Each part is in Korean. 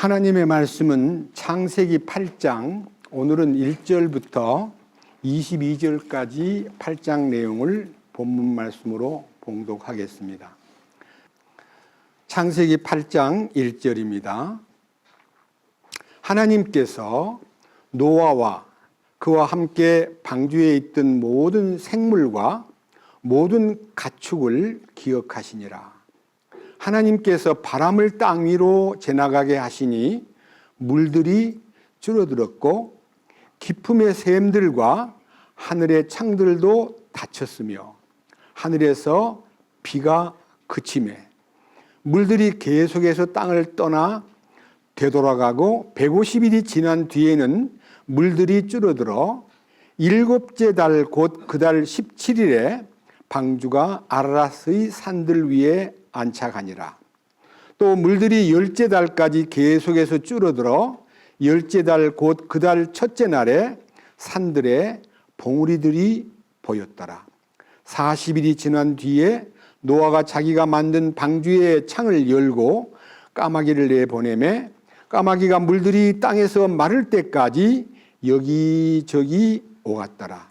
하나님의 말씀은 창세기 8장, 오늘은 1절부터 22절까지 8장 내용을 본문 말씀으로 봉독하겠습니다. 창세기 8장 1절입니다. 하나님께서 노아와 그와 함께 방주에 있던 모든 생물과 모든 가축을 기억하시니라. 하나님께서 바람을 땅 위로 지나가게 하시니 물들이 줄어들었고 깊음의 샘들과 하늘의 창들도 닫혔으며 하늘에서 비가 그치매 물들이 계속해서 땅을 떠나 되돌아가고 150일이 지난 뒤에는 물들이 줄어들어 7째 달 곧 그 달 17일에 방주가 아라랏의 산들 위에 안착하니라. 또 물들이 10째 달까지 계속해서 줄어들어 10째 달 곧 그 달 첫째 날에 산들에 봉우리들이 보였더라. 40일이 지난 뒤에 노아가 자기가 만든 방주의 창을 열고 까마귀를 내보내매 까마귀가 물들이 땅에서 마를 때까지 여기저기 오갔더라.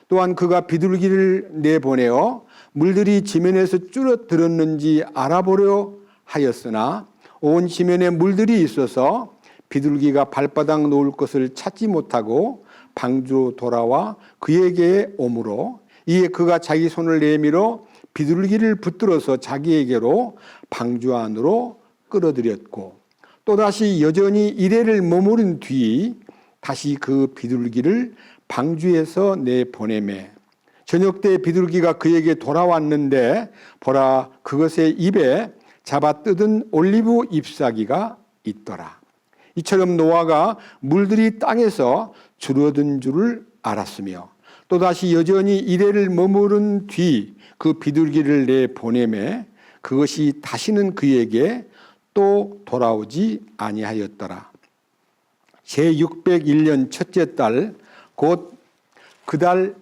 또한 그가 비둘기를 내보내어 물들이 지면에서 줄어들었는지 알아보려 하였으나 온 지면에 물들이 있어서 비둘기가 발바닥 놓을 것을 찾지 못하고 방주로 돌아와 그에게 오므로 이에 그가 자기 손을 내밀어 비둘기를 붙들어서 자기에게로 방주 안으로 끌어들였고 또다시 여전히 이래를 머무른 뒤 다시 그 비둘기를 방주에서 내보내매 저녁 때 비둘기가 그에게 돌아왔는데 보라 그것의 입에 잡아뜯은 올리브 잎사귀가 있더라. 이처럼 노아가 물들이 땅에서 줄어든 줄을 알았으며 또다시 여전히 이래를 머무른 뒤 그 비둘기를 내보내매 그것이 다시는 그에게 또 돌아오지 아니하였더라. 제601년 첫째 달 곧 그 달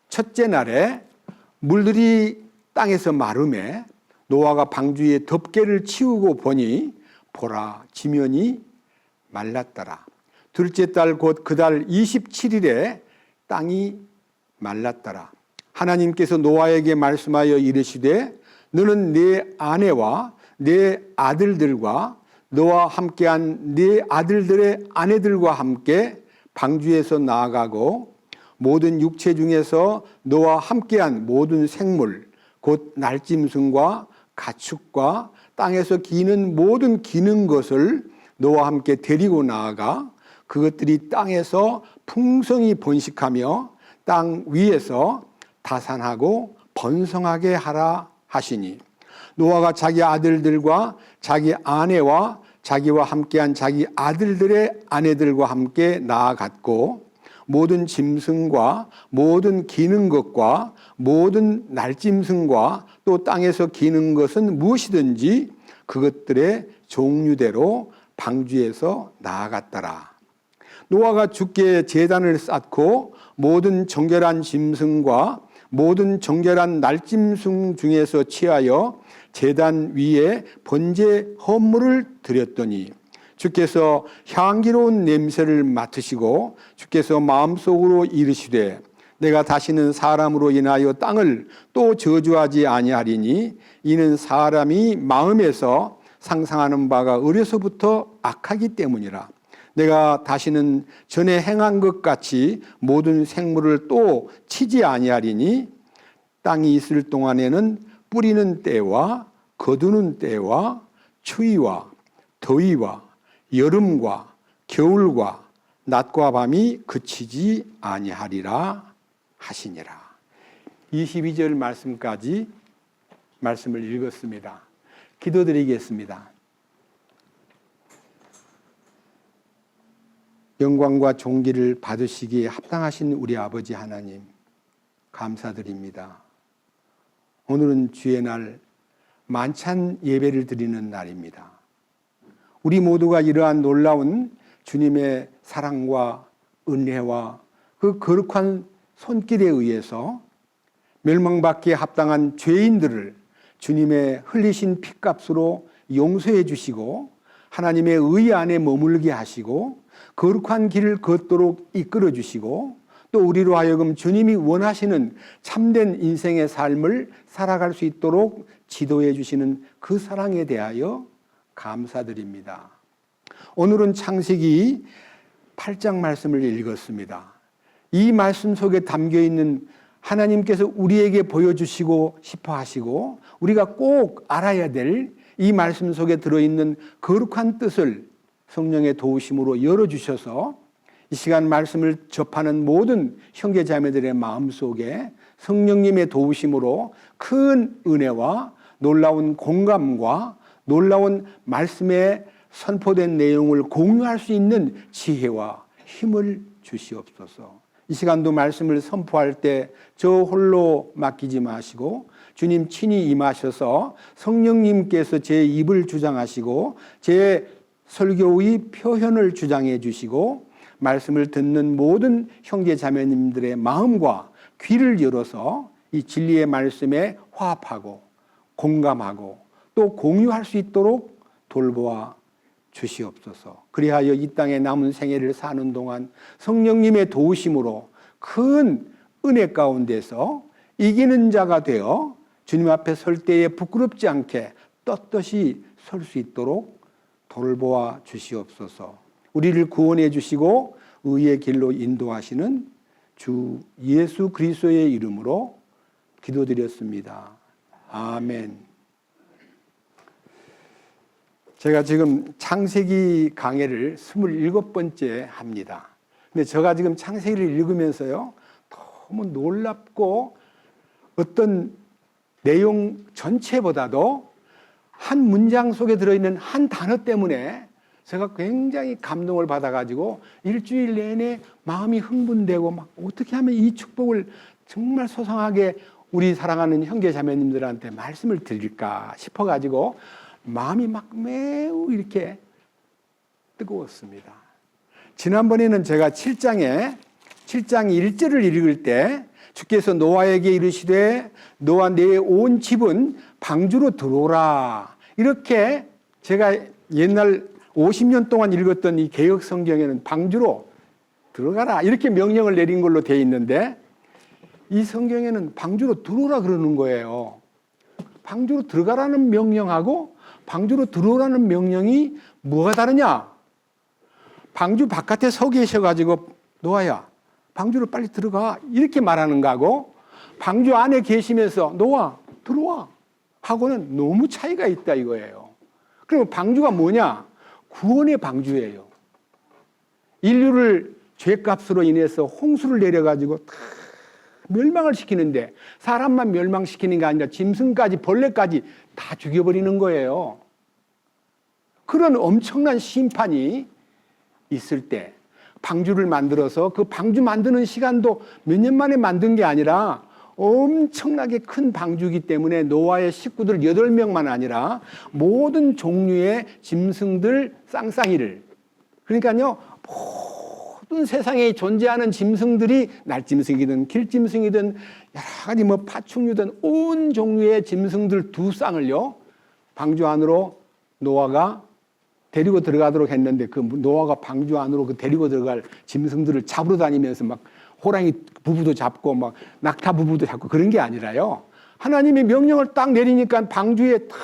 첫째 날에 물들이 땅에서 마르매 노아가 방주에 덮개를 치우고 보니 보라 지면이 말랐더라. 둘째 달 곧 그 달 27일에 땅이 말랐더라. 하나님께서 노아에게 말씀하여 이르시되 너는 네 아내와 네 아들들과 너와 함께한 네 아들들의 아내들과 함께 방주에서 나아가고 모든 육체 중에서 너와 함께한 모든 생물 곧 날짐승과 가축과 땅에서 기는 모든 기는 것을 너와 함께 데리고 나아가 그것들이 땅에서 풍성히 번식하며 땅 위에서 다산하고 번성하게 하라 하시니 노아가 자기 아들들과 자기 아내와 자기와 함께한 자기 아들들의 아내들과 함께 나아갔고 모든 짐승과 모든 기는 것과 모든 날짐승과 또 땅에서 기는 것은 무엇이든지 그것들의 종류대로 방주에서 나아갔더라. 노아가 주께 제단을 쌓고 모든 정결한 짐승과 모든 정결한 날짐승 중에서 취하여 제단 위에 번제 헌물을 드렸더니 주께서 향기로운 냄새를 맡으시고 주께서 마음속으로 이르시되 내가 다시는 사람으로 인하여 땅을 또 저주하지 아니하리니 이는 사람이 마음에서 상상하는 바가 어려서부터 악하기 때문이라. 내가 다시는 전에 행한 것 같이 모든 생물을 또 치지 아니하리니 땅이 있을 동안에는 뿌리는 때와 거두는 때와 추위와 더위와 여름과 겨울과 낮과 밤이 그치지 아니하리라 하시니라. 22절 말씀까지 말씀을 읽었습니다. 기도드리겠습니다. 영광과 존귀를 받으시기에 합당하신 우리 아버지 하나님 감사드립니다. 오늘은 주의 날 만찬 예배를 드리는 날입니다. 우리 모두가 이러한 놀라운 주님의 사랑과 은혜와 그 거룩한 손길에 의해서 멸망받기에 합당한 죄인들을 주님의 흘리신 피값으로 용서해 주시고 하나님의 의 안에 머물게 하시고 거룩한 길을 걷도록 이끌어 주시고 또 우리로 하여금 주님이 원하시는 참된 인생의 삶을 살아갈 수 있도록 지도해 주시는 그 사랑에 대하여 감사드립니다. 오늘은 창세기 8장 말씀을 읽었습니다. 이 말씀 속에 담겨 있는 하나님께서 우리에게 보여주시고 싶어 하시고 우리가 꼭 알아야 될 이 말씀 속에 들어있는 거룩한 뜻을 성령의 도우심으로 열어주셔서 이 시간 말씀을 접하는 모든 형제자매들의 마음속에 성령님의 도우심으로 큰 은혜와 놀라운 공감과 놀라운 말씀에 선포된 내용을 공유할 수 있는 지혜와 힘을 주시옵소서. 이 시간도 말씀을 선포할 때 저 홀로 맡기지 마시고 주님 친히 임하셔서 성령님께서 제 입을 주장하시고 제 설교의 표현을 주장해 주시고 말씀을 듣는 모든 형제 자매님들의 마음과 귀를 열어서 이 진리의 말씀에 화합하고 공감하고 또 공유할 수 있도록 돌보아 주시옵소서. 그리하여 이 땅에 남은 생애를 사는 동안 성령님의 도우심으로 큰 은혜 가운데서 이기는 자가 되어 주님 앞에 설 때에 부끄럽지 않게 떳떳이 설 수 있도록 돌보아 주시옵소서. 우리를 구원해 주시고 의의 길로 인도하시는 주 예수 그리스도의 이름으로 기도드렸습니다. 아멘. 제가 지금 창세기 강해를 27번째 합니다. 근데 제가 지금 창세기를 읽으면서요, 너무 놀랍고 어떤 내용 전체보다도 한 문장 속에 들어있는 한 단어 때문에 제가 굉장히 감동을 받아가지고 일주일 내내 마음이 흥분되고 막 어떻게 하면 이 축복을 정말 소상하게 우리 사랑하는 형제 자매님들한테 말씀을 드릴까 싶어가지고 마음이 막 매우 이렇게 뜨거웠습니다. 지난번에는 제가 7장 1절을 읽을 때 주께서 노아에게 이르시되 너와 네 온 집은 방주로 들어오라. 이렇게 제가 옛날 50년 동안 읽었던 이 개역 성경에는 방주로 들어가라 이렇게 명령을 내린 걸로 되어 있는데 이 성경에는 방주로 들어오라 그러는 거예요. 방주로 들어가라는 명령하고 방주로 들어오라는 명령이 뭐가 다르냐? 방주 바깥에 서 계셔가지고 노아야 방주로 빨리 들어가 이렇게 말하는 거하고 방주 안에 계시면서 노아 들어와 하고는 너무 차이가 있다 이거예요. 그럼 방주가 뭐냐? 구원의 방주예요. 인류를 죄값으로 인해서 홍수를 내려가지고 다 멸망을 시키는데 사람만 멸망시키는 게 아니라 짐승까지 벌레까지 다 죽여버리는 거예요. 그런 엄청난 심판이 있을 때 방주를 만들어서 그 방주 만드는 시간도 몇 년 만에 만든 게 아니라 엄청나게 큰 방주이기 때문에 노아의 식구들 8명만 아니라 모든 종류의 짐승들 쌍쌍이를 그러니까요 모든 세상에 존재하는 짐승들이 날짐승이든 길짐승이든 여러 가지 뭐 파충류든 온 종류의 짐승들 2쌍을요 방주 안으로 노아가 데리고 들어가도록 했는데 그 노아가 방주 안으로 그 데리고 들어갈 짐승들을 잡으러 다니면서 막 호랑이 부부도 잡고 막 낙타 부부도 잡고 그런 게 아니라요. 하나님이 명령을 딱 내리니까 방주에 딱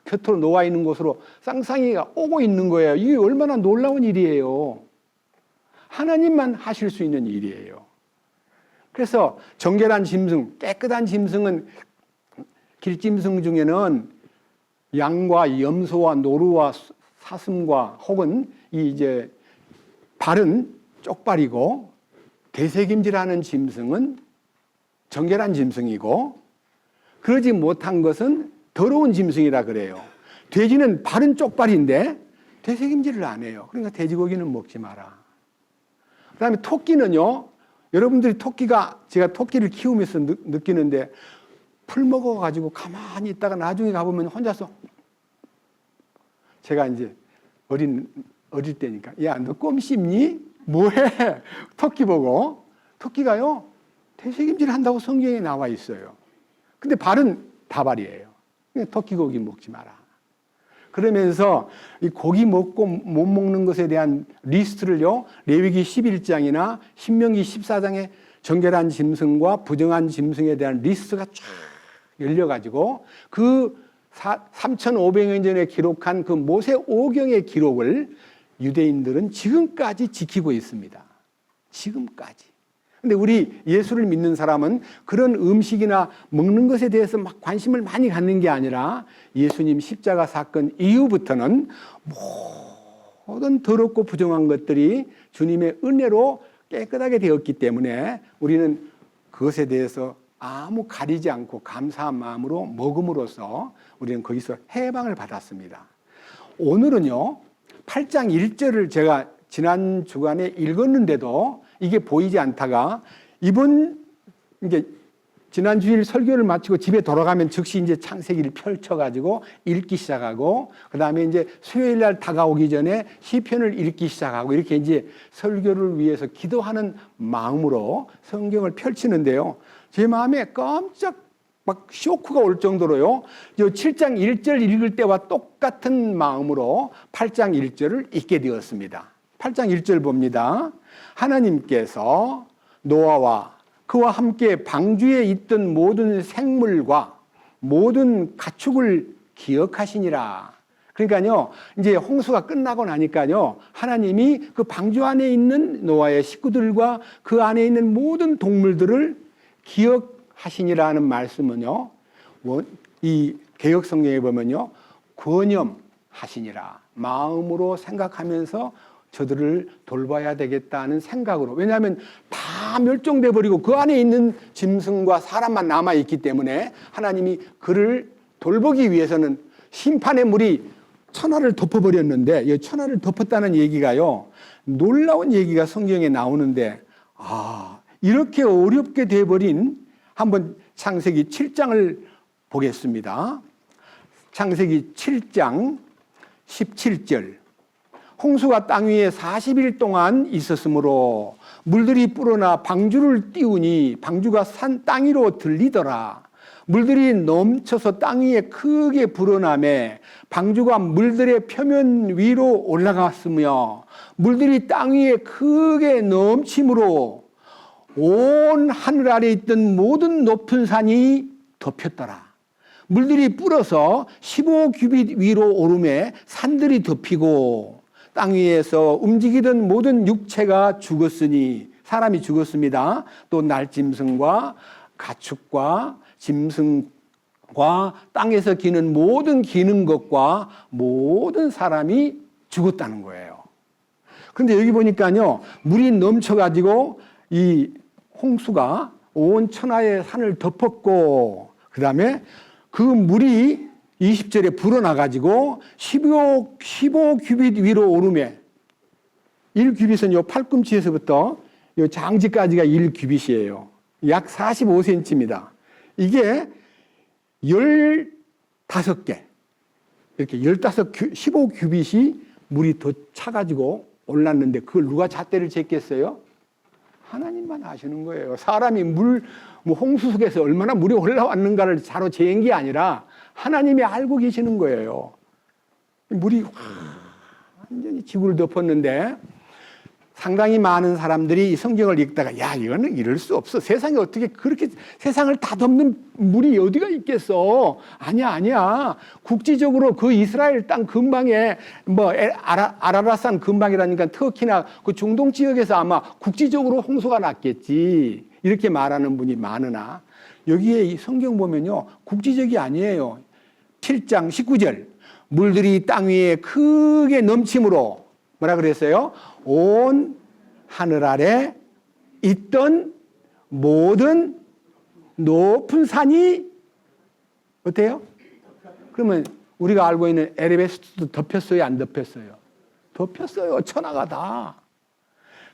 곁으로 놓아 있는 곳으로 쌍쌍이가 오고 있는 거예요. 이게 얼마나 놀라운 일이에요. 하나님만 하실 수 있는 일이에요. 그래서 정결한 짐승, 깨끗한 짐승은 길짐승 중에는 양과 염소와 노루와 사슴과 혹은 이제 발은 쪽발이고 대새김질하는 짐승은 정결한 짐승이고 그러지 못한 것은 더러운 짐승이라 그래요. 돼지는 발은 쪽발인데 대새김질을 안 해요. 그러니까 돼지고기는 먹지 마라. 그 다음에 토끼는요. 여러분들이 제가 토끼를 키우면서 느끼는데 풀 먹어가지고 가만히 있다가 나중에 가보면 혼자서 제가 이제 어릴 때니까 야, 너 껌 씹니? 뭐해? 토끼 보고. 토끼가요, 대새김질 한다고 성경에 나와 있어요. 근데 발은 다발이에요. 토끼 고기 먹지 마라. 그러면서 이 고기 먹고 못 먹는 것에 대한 리스트를요, 레위기 11장이나 신명기 14장에 정결한 짐승과 부정한 짐승에 대한 리스트가 쫙 열려가지고 그 3,500년 전에 기록한 그 모세 오경의 기록을 유대인들은 지금까지 지키고 있습니다. 지금까지. 근데 우리 예수를 믿는 사람은 그런 음식이나 먹는 것에 대해서 막 관심을 많이 갖는 게 아니라 예수님 십자가 사건 이후부터는 모든 더럽고 부정한 것들이 주님의 은혜로 깨끗하게 되었기 때문에 우리는 그것에 대해서 아무 가리지 않고 감사한 마음으로 먹음으로써 우리는 거기서 해방을 받았습니다. 오늘은요, 8장 1절을 제가 지난 주간에 읽었는데도 이게 보이지 않다가 이번 이제 지난 주일 설교를 마치고 집에 돌아가면 즉시 이제 창세기를 펼쳐가지고 읽기 시작하고 그 다음에 이제 수요일 날 다가오기 전에 시편을 읽기 시작하고 이렇게 이제 설교를 위해서 기도하는 마음으로 성경을 펼치는데요. 제 마음에 깜짝 막 쇼크가 올 정도로요. 7장 1절 읽을 때와 똑같은 마음으로 8장 1절을 읽게 되었습니다. 8장 1절 봅니다. 하나님께서 노아와 그와 함께 방주에 있던 모든 생물과 모든 가축을 기억하시니라. 그러니까요, 이제 홍수가 끝나고 나니까요, 하나님이 그 방주 안에 있는 노아의 식구들과 그 안에 있는 모든 동물들을 기억하시니라는 말씀은요, 이 개역 성경에 보면요, 권념하시니라. 마음으로 생각하면서 저들을 돌봐야 되겠다는 생각으로. 왜냐하면 다 멸종돼 버리고 그 안에 있는 짐승과 사람만 남아 있기 때문에 하나님이 그를 돌보기 위해서는 심판의 물이 천하를 덮어버렸는데, 이 천하를 덮었다는 얘기가요, 놀라운 얘기가 성경에 나오는데, 이렇게 어렵게 돼버린, 한번 창세기 7장을 보겠습니다. 창세기 7장 17절. 홍수가 땅 위에 40일 동안 있었으므로 물들이 불어나 방주를 띄우니 방주가 땅 위로 들리더라. 물들이 넘쳐서 땅 위에 크게 불어나매 방주가 물들의 표면 위로 올라갔으며 물들이 땅 위에 크게 넘침으로 온 하늘 아래 있던 모든 높은 산이 덮였더라. 물들이 불어서 15규빗 위로 오르매 산들이 덮이고 땅 위에서 움직이던 모든 육체가 죽었으니, 사람이 죽었습니다. 또 날짐승과 가축과 짐승과 땅에서 기는 모든 기는 것과 모든 사람이 죽었다는 거예요. 그런데 여기 보니까요, 물이 넘쳐가지고 이 홍수가 온 천하의 산을 덮었고, 그 다음에 그 물이 20절에 불어나가지고 15규빗 위로 오르매, 1규빗은 요 팔꿈치에서부터 요 장지까지가 1규빗이에요. 약 45cm입니다. 이게 15개, 이렇게 15규빗이 물이 더 차가지고 올랐는데 그걸 누가 잣대를 쟀겠어요? 하나님만 아시는 거예요. 사람이 홍수 속에서 얼마나 물이 올라왔는가를 자로 재은 게 아니라 하나님이 알고 계시는 거예요. 물이 완전히 지구를 덮었는데 상당히 많은 사람들이 이 성경을 읽다가 야, 이거는 이럴 수 없어. 세상에 어떻게 그렇게 세상을 다 덮는 물이 어디가 있겠어. 아니야. 국지적으로 그 이스라엘 땅 근방에 아라라산 근방이라니까 터키나 그 중동 지역에서 아마 국지적으로 홍수가 났겠지. 이렇게 말하는 분이 많으나 여기에 이 성경 보면요, 국지적이 아니에요. 7장 19절. 물들이 땅 위에 크게 넘침으로 뭐라 그랬어요? 온 하늘 아래 있던 모든 높은 산이 어때요? 그러면 우리가 알고 있는 에베레스트도 덮였어요? 안 덮였어요? 덮였어요. 천하가 다.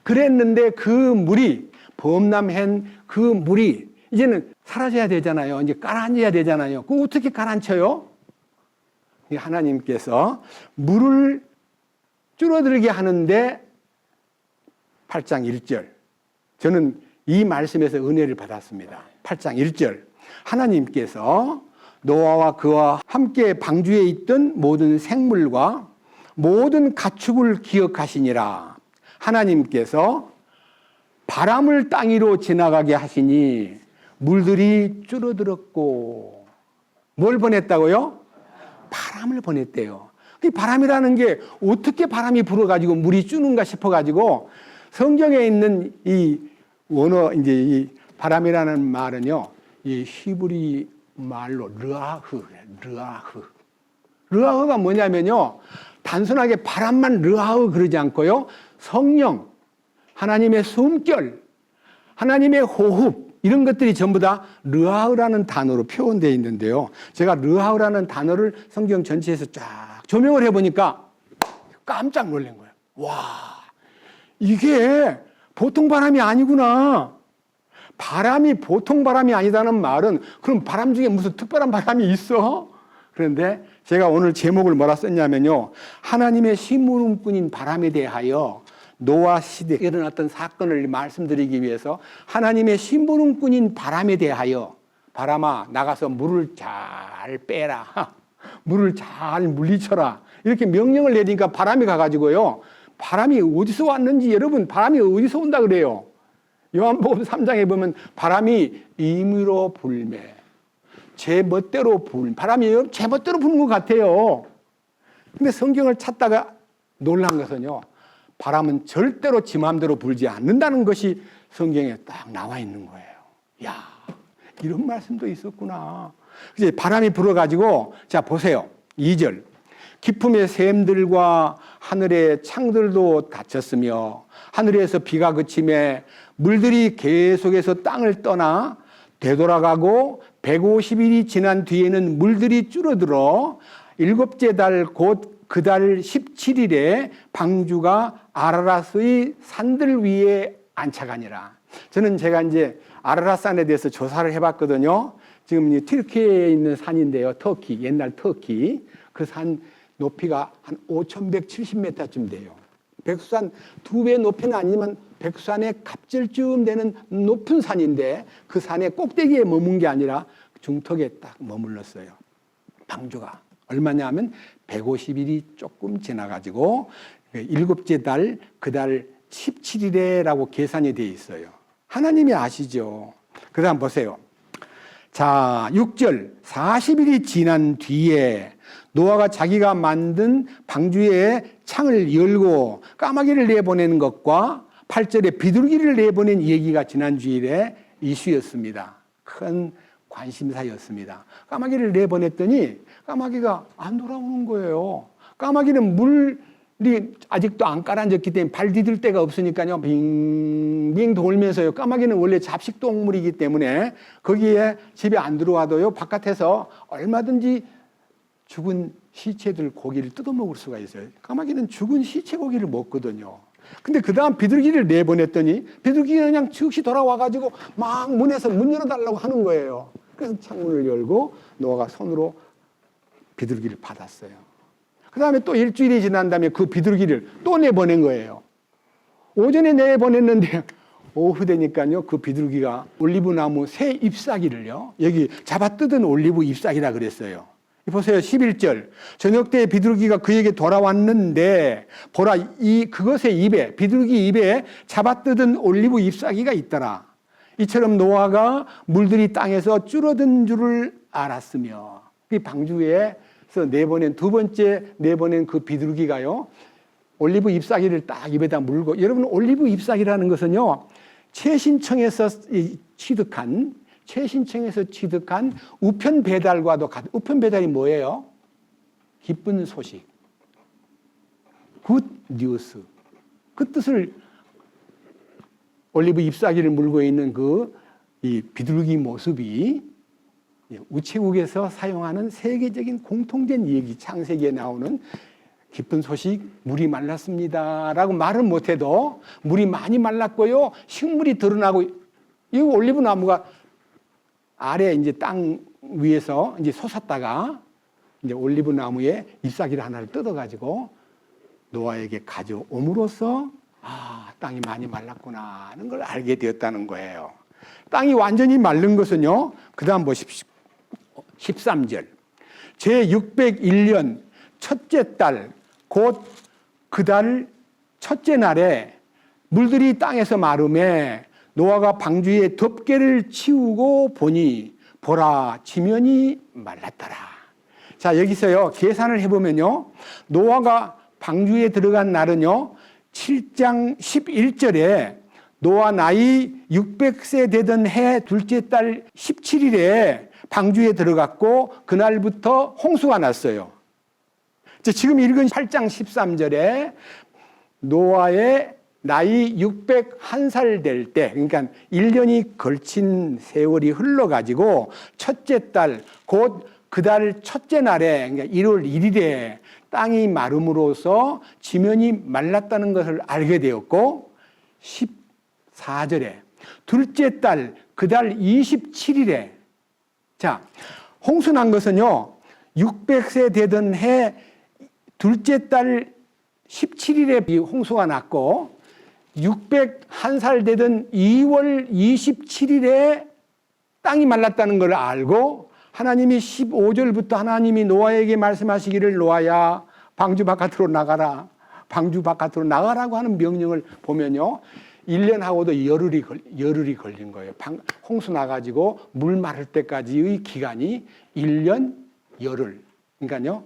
그랬는데 그 물이, 범람한 그 물이 이제는 사라져야 되잖아요. 이제 가라앉아야 되잖아요. 그거 어떻게 가라앉혀요? 하나님께서 물을 줄어들게 하는데 8장 1절. 저는 이 말씀에서 은혜를 받았습니다. 8장 1절. 하나님께서 노아와 그와 함께 방주에 있던 모든 생물과 모든 가축을 기억하시니라. 하나님께서 바람을 땅 위로 지나가게 하시니 물들이 줄어들었고, 뭘 보냈다고요? 바람을 보냈대요. 그 바람이라는 게 어떻게 바람이 불어가지고 물이 주는가 싶어가지고 성경에 있는 이 원어, 이제 이 바람이라는 말은요, 이 히브리 말로 르아흐가 뭐냐면요, 단순하게 바람만 르아흐 그러지 않고요, 성령, 하나님의 숨결, 하나님의 호흡, 이런 것들이 전부 다 르아흐라는 단어로 표현되어 있는데요. 제가 르아흐라는 단어를 성경 전체에서 쫙 조명을 해보니까 깜짝 놀란 거예요. 와, 이게 보통 바람이 아니구나. 바람이 보통 바람이 아니다는 말은 그럼 바람 중에 무슨 특별한 바람이 있어? 그런데 제가 오늘 제목을 뭐라 썼냐면요, 하나님의 심부름꾼인 바람에 대하여 노아 시대에 일어났던 사건을 말씀드리기 위해서 하나님의 심부름꾼인 바람에 대하여, 바람아 나가서 물을 잘 빼라, 물을 잘 물리쳐라, 이렇게 명령을 내리니까 바람이 가가지고요, 바람이 어디서 왔는지, 여러분 바람이 어디서 온다 그래요? 요한복음 3장에 보면 바람이 임의로 불매, 제 멋대로 바람이 제 멋대로 부는 것 같아요. 근데 성경을 찾다가 놀란 것은요, 바람은 절대로 지 마음대로 불지 않는다는 것이 성경에 딱 나와 있는 거예요. 야, 이런 말씀도 있었구나. 이제 바람이 불어가지고, 자 보세요. 2절. 기품의 샘들과 하늘의 창들도 닫혔으며 하늘에서 비가 그치매 물들이 계속해서 땅을 떠나 되돌아가고 150일이 지난 뒤에는 물들이 줄어들어 일곱째 달 곧 그 달 17일에 방주가 아라랏의 산들 위에 안착하니라. 저는 제가 이제 아라랏산에 대해서 조사를 해봤거든요. 지금 튀르키예에 있는 산인데요. 터키, 옛날 터키. 그 산 높이가 한 5,170m쯤 돼요. 백두산 2배 높이는 아니지만 백두산의 갑절쯤 되는 높은 산인데 그 산의 꼭대기에 머문 게 아니라 중턱에 딱 머물렀어요. 방주가. 얼마냐 하면 150일이 조금 지나가지고 일곱째 달, 그 달 17일에라고 계산이 되어 있어요. 하나님이 아시죠. 그 다음 보세요. 자, 6절. 40일이 지난 뒤에 노아가 자기가 만든 방주의 창을 열고 까마귀를 내보내는 것과 8절에 비둘기를 내보낸 얘기가 지난 주일에 이슈였습니다. 큰 관심사였습니다. 까마귀를 내보냈더니 까마귀가 안 돌아오는 거예요. 까마귀는 물이 아직도 안 깔아졌기 때문에 발 디딜 데가 없으니까요, 빙빙 돌면서요. 까마귀는 원래 잡식 동물이기 때문에 거기에 집에 안 들어와도요, 바깥에서 얼마든지 죽은 시체들 고기를 뜯어먹을 수가 있어요. 까마귀는 죽은 시체 고기를 먹거든요. 근데 그 다음 비둘기를 내보냈더니 비둘기가 그냥 즉시 돌아와가지고 막 문에서 문 열어달라고 하는 거예요. 그래서 창문을 열고 노아가 손으로 비둘기를 받았어요. 그 다음에 또 일주일이 지난 다음에 그 비둘기를 또 내보낸 거예요. 오전에 내보냈는데 오후 되니까요, 그 비둘기가 올리브나무 새 잎사귀를요, 여기 잡아뜯은 올리브 잎사귀라 그랬어요. 보세요. 11절. 저녁 때 비둘기가 그에게 돌아왔는데 보라, 그것의 입에, 비둘기 입에 잡아뜯은 올리브 잎사귀가 있더라. 이처럼 노아가 물들이 땅에서 줄어든 줄을 알았으며, 이 방주에서 두 번째 내보낸 그 비둘기가요, 올리브 잎사귀를 딱 입에다 물고, 여러분 올리브 잎사귀라는 것은요, 최신청에서 취득한 우편 배달과도 같은, 우편 배달이 뭐예요? 기쁜 소식, 굿 뉴스, 그 뜻을 올리브 잎사귀를 물고 있는 이 비둘기 모습이 우체국에서 사용하는 세계적인 공통된 얘기, 창세기에 나오는 기쁜 소식, 물이 말랐습니다 라고 말은 못해도 물이 많이 말랐고요, 식물이 드러나고, 이 올리브 나무가 아래 이제 땅 위에서 이제 솟았다가 이제 올리브 나무에 잎사귀를 하나를 뜯어가지고 노아에게 가져옴으로써 땅이 많이 말랐구나 하는 걸 알게 되었다는 거예요. 땅이 완전히 마른 것은요, 그 다음 보십시오. 13절. 제601년 첫째 달 곧 그 달 첫째 날에 물들이 땅에서 마름에 노아가 방주에 덮개를 치우고 보니 보라 지면이 말랐더라. 자, 여기서요 계산을 해보면요 노아가 방주에 들어간 날은요 7장 11절에 노아 나이 600세 되던 해 둘째 달 17일에 방주에 들어갔고 그날부터 홍수가 났어요. 지금 읽은 8장 13절에 노아의 나이 601살 될 때, 그러니까 1년이 걸친 세월이 흘러가지고 첫째 달, 곧 그 달 첫째 날에, 그러니까 1월 1일에 땅이 마름으로써 지면이 말랐다는 것을 알게 되었고, 14절에 둘째 달, 그 달 27일에, 자, 홍수 난 것은요, 600세 되던 해 둘째 달 17일에 홍수가 났고 601살 되던 2월 27일에 땅이 말랐다는 걸 알고 하나님이 15절부터 하나님이 노아에게 말씀하시기를 노아야 방주 바깥으로 나가라. 방주 바깥으로 나가라고 하는 명령을 보면요. 1년하고도 열흘이 걸린 거예요. 홍수 나가지고 물 마를 때까지의 기간이 1년 열흘. 그러니까요.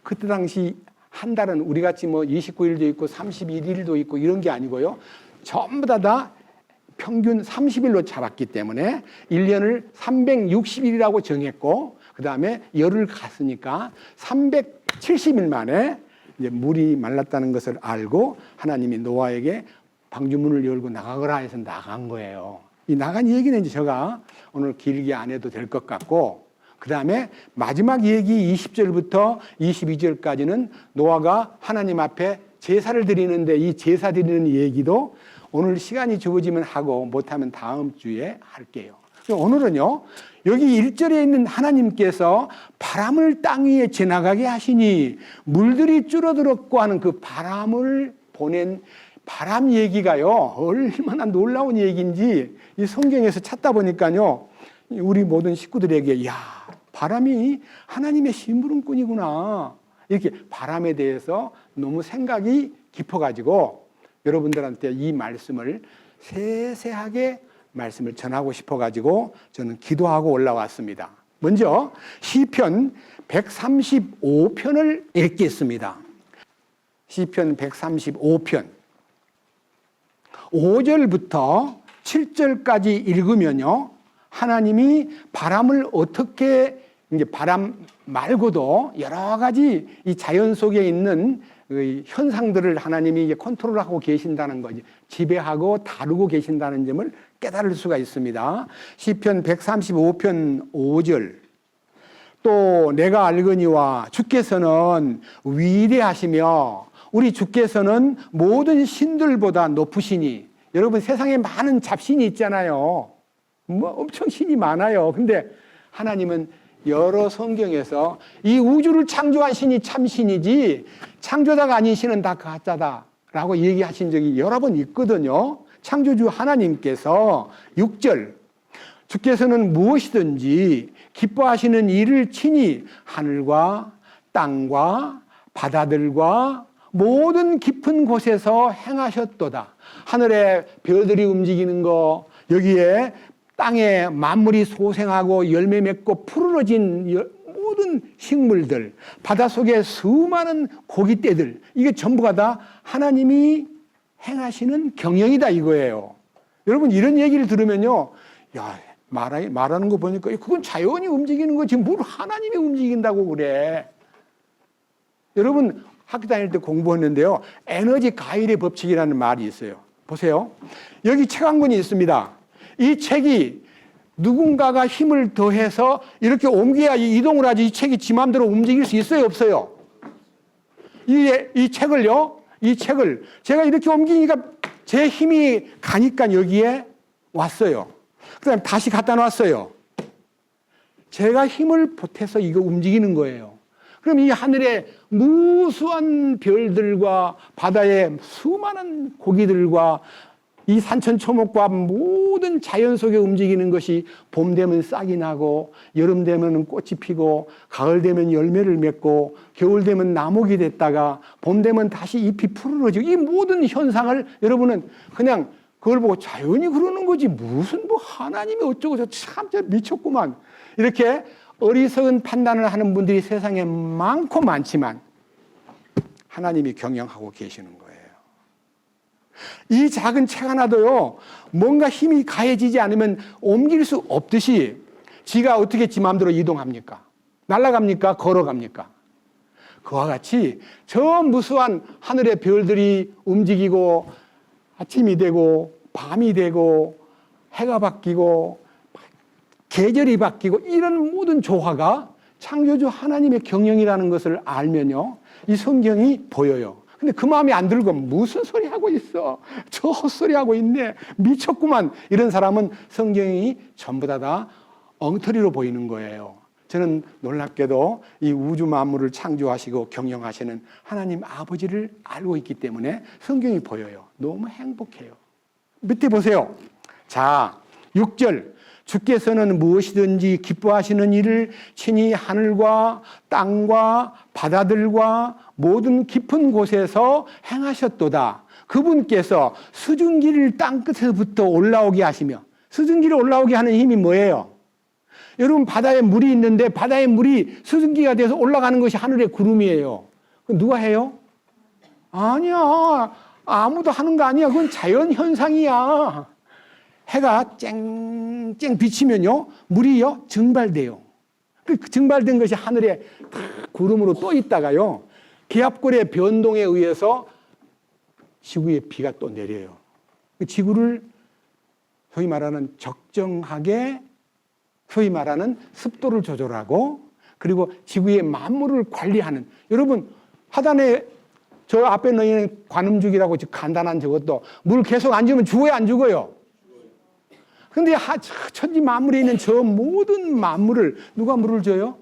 그때 당시 한 달은 우리 같이 뭐 29일도 있고 31일도 있고 이런 게 아니고요. 전부 다 평균 30일로 잡았기 때문에 1년을 360일이라고 정했고 그 다음에 열흘 갔으니까 370일 만에 이제 물이 말랐다는 것을 알고 하나님이 노아에게 방주문을 열고 나가거라 해서 나간 거예요. 이 나간 얘기는 이제 제가 오늘 길게 안 해도 될 것 같고 그 다음에 마지막 얘기 20절부터 22절까지는 노아가 하나님 앞에 제사를 드리는데 이 제사 드리는 얘기도 오늘 시간이 주어지면 하고 못하면 다음 주에 할게요. 오늘은요 여기 1절에 있는 하나님께서 바람을 땅 위에 지나가게 하시니 물들이 줄어들었고 하는 그 바람을 보낸 바람 얘기가요 얼마나 놀라운 얘기인지 이 성경에서 찾다 보니까요 우리 모든 식구들에게 야 바람이 하나님의 심부름꾼이구나 이렇게 바람에 대해서 너무 생각이 깊어가지고 여러분들한테 이 말씀을 세세하게 말씀을 전하고 싶어가지고 저는 기도하고 올라왔습니다. 먼저 시편 135편을 읽겠습니다. 시편 135편 5절부터 7절까지 읽으면요 하나님이 바람을 어떻게 이제 바람 말고도 여러 가지 이 자연 속에 있는 현상들을 하나님이 이제 컨트롤하고 계신다는 거지 지배하고 다루고 계신다는 점을 깨달을 수가 있습니다. 시편 135편 5절 또 내가 알거니와 주께서는 위대하시며 우리 주께서는 모든 신들보다 높으시니 여러분 세상에 많은 잡신이 있잖아요. 뭐 엄청 신이 많아요. 근데 하나님은 여러 성경에서 이 우주를 창조한 신이 참 신이지 창조자가 아닌 신은 다 가짜다라고 얘기하신 적이 여러 번 있거든요. 창조주 하나님께서 6절 주께서는 무엇이든지 기뻐하시는 일을 친히 하늘과 땅과 바다들과 모든 깊은 곳에서 행하셨도다. 하늘에 별들이 움직이는 거 여기에 땅에 만물이 소생하고 열매 맺고 푸르러진 모든 식물들, 바닷속에 수많은 고깃떼들 이게 전부가 다 하나님이 행하시는 경영이다 이거예요. 여러분 이런 얘기를 들으면요. 야, 말하는 거 보니까 그건 자연이 움직이는 거지 뭘 하나님이 움직인다고 그래. 여러분 학교 다닐 때 공부했는데요. 에너지 가일의 법칙이라는 말이 있어요. 보세요. 여기 책 한 권이 있습니다. 이 책이 누군가가 힘을 더해서 이렇게 옮겨야 이동을 하지 이 책이 지 마음대로 움직일 수 있어요? 없어요? 이 책을 제가 이렇게 옮기니까 제 힘이 가니까 여기에 왔어요. 그 다음에 다시 갖다 놨어요. 제가 힘을 보태서 이거 움직이는 거예요. 그럼 이 하늘에 무수한 별들과 바다에 수많은 고기들과 이 산천초목과 모든 자연 속에 움직이는 것이 봄 되면 싹이 나고 여름 되면 꽃이 피고 가을 되면 열매를 맺고 겨울 되면 나목이 됐다가 봄 되면 다시 잎이 푸르러지고 이 모든 현상을 여러분은 그냥 그걸 보고 자연이 그러는 거지 무슨 뭐 하나님이 어쩌고 참 미쳤구만 이렇게 어리석은 판단을 하는 분들이 세상에 많고 많지만 하나님이 경영하고 계시는 거예요. 이 작은 책 하나도요, 뭔가 힘이 가해지지 않으면 옮길 수 없듯이 지가 어떻게 지 마음대로 이동합니까? 날아갑니까? 걸어갑니까? 그와 같이 저 무수한 하늘의 별들이 움직이고 아침이 되고 밤이 되고 해가 바뀌고 계절이 바뀌고 이런 모든 조화가 창조주 하나님의 경영이라는 것을 알면요, 이 성경이 보여요. 근데 그 마음이 안 들고 무슨 소리 하고 있어? 저 헛소리 하고 있네. 미쳤구만. 이런 사람은 성경이 전부 다 엉터리로 보이는 거예요. 저는 놀랍게도 이 우주 만물을 창조하시고 경영하시는 하나님 아버지를 알고 있기 때문에 성경이 보여요. 너무 행복해요. 밑에 보세요. 자, 6절. 주께서는 무엇이든지 기뻐하시는 일을 친히 하늘과 땅과 바다들과 모든 깊은 곳에서 행하셨도다. 그분께서 수증기를 땅끝에서부터 올라오게 하시며, 수증기를 올라오게 하는 힘이 뭐예요? 여러분 바다에 물이 있는데 바다의 물이 수증기가 돼서 올라가는 것이 하늘의 구름이에요. 그건 누가 해요? 아니야. 아무도 하는 거 아니야. 그건 자연현상이야. 해가 쨍쨍 비치면요, 물이요, 증발돼요. 그 증발된 것이 하늘에 다 구름으로 떠 있다가요, 기압골의 변동에 의해서 지구에 비가 또 내려요. 그 지구를 소위 말하는 적정하게, 소위 말하는 습도를 조절하고, 그리고 지구의 만물을 관리하는, 여러분, 하단에 저 앞에 있는 관음죽이라고 간단한 저것도 물 계속 안 주면 죽어요, 안 죽어요? 근데 천지 만물에 있는 저 모든 만물을 누가 물을 줘요?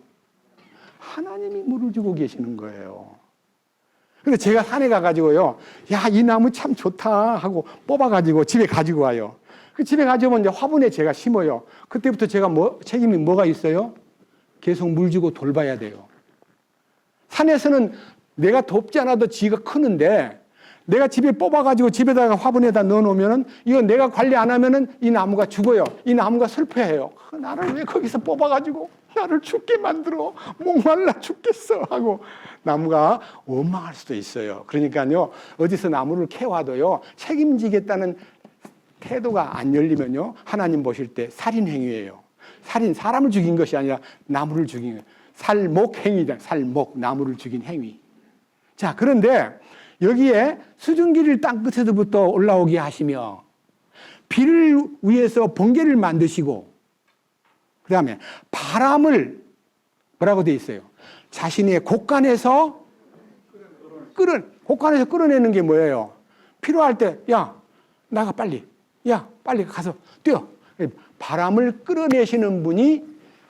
하나님이 물을 주고 계시는 거예요. 근데 제가 산에 가가지고요, 야, 이 나무 참 좋다 하고 뽑아가지고 집에 가지고 와요. 그 집에 가져오면 이제 화분에 제가 심어요. 그때부터 제가 책임이 뭐가 있어요? 계속 물 주고 돌봐야 돼요. 산에서는 내가 돕지 않아도 지가 크는데 내가 집에 뽑아가지고 집에다가 화분에다 넣어놓으면은 이거 내가 관리 안 하면은 이 나무가 죽어요. 이 나무가 슬퍼해요. 나를 왜 거기서 뽑아가지고 나를 죽게 만들어. 목말라 죽겠어. 하고 나무가 원망할 수도 있어요. 그러니까요, 어디서 나무를 캐와도요, 책임지겠다는 태도가 안 열리면요, 하나님 보실 때 살인행위예요. 살인, 사람을 죽인 것이 아니라 나무를 죽인 거예요. 살목행위다. 살목, 나무를 죽인 행위. 자, 그런데 여기에 수증기를 땅끝에서부터 올라오게 하시며 비를 위해서 번개를 만드시고 그 다음에 바람을 뭐라고 돼 있어요? 자신의 곳간에서 끌어내는 게 뭐예요? 필요할 때 야, 나가 빨리. 야, 빨리 가서 뛰어. 바람을 끌어내시는 분이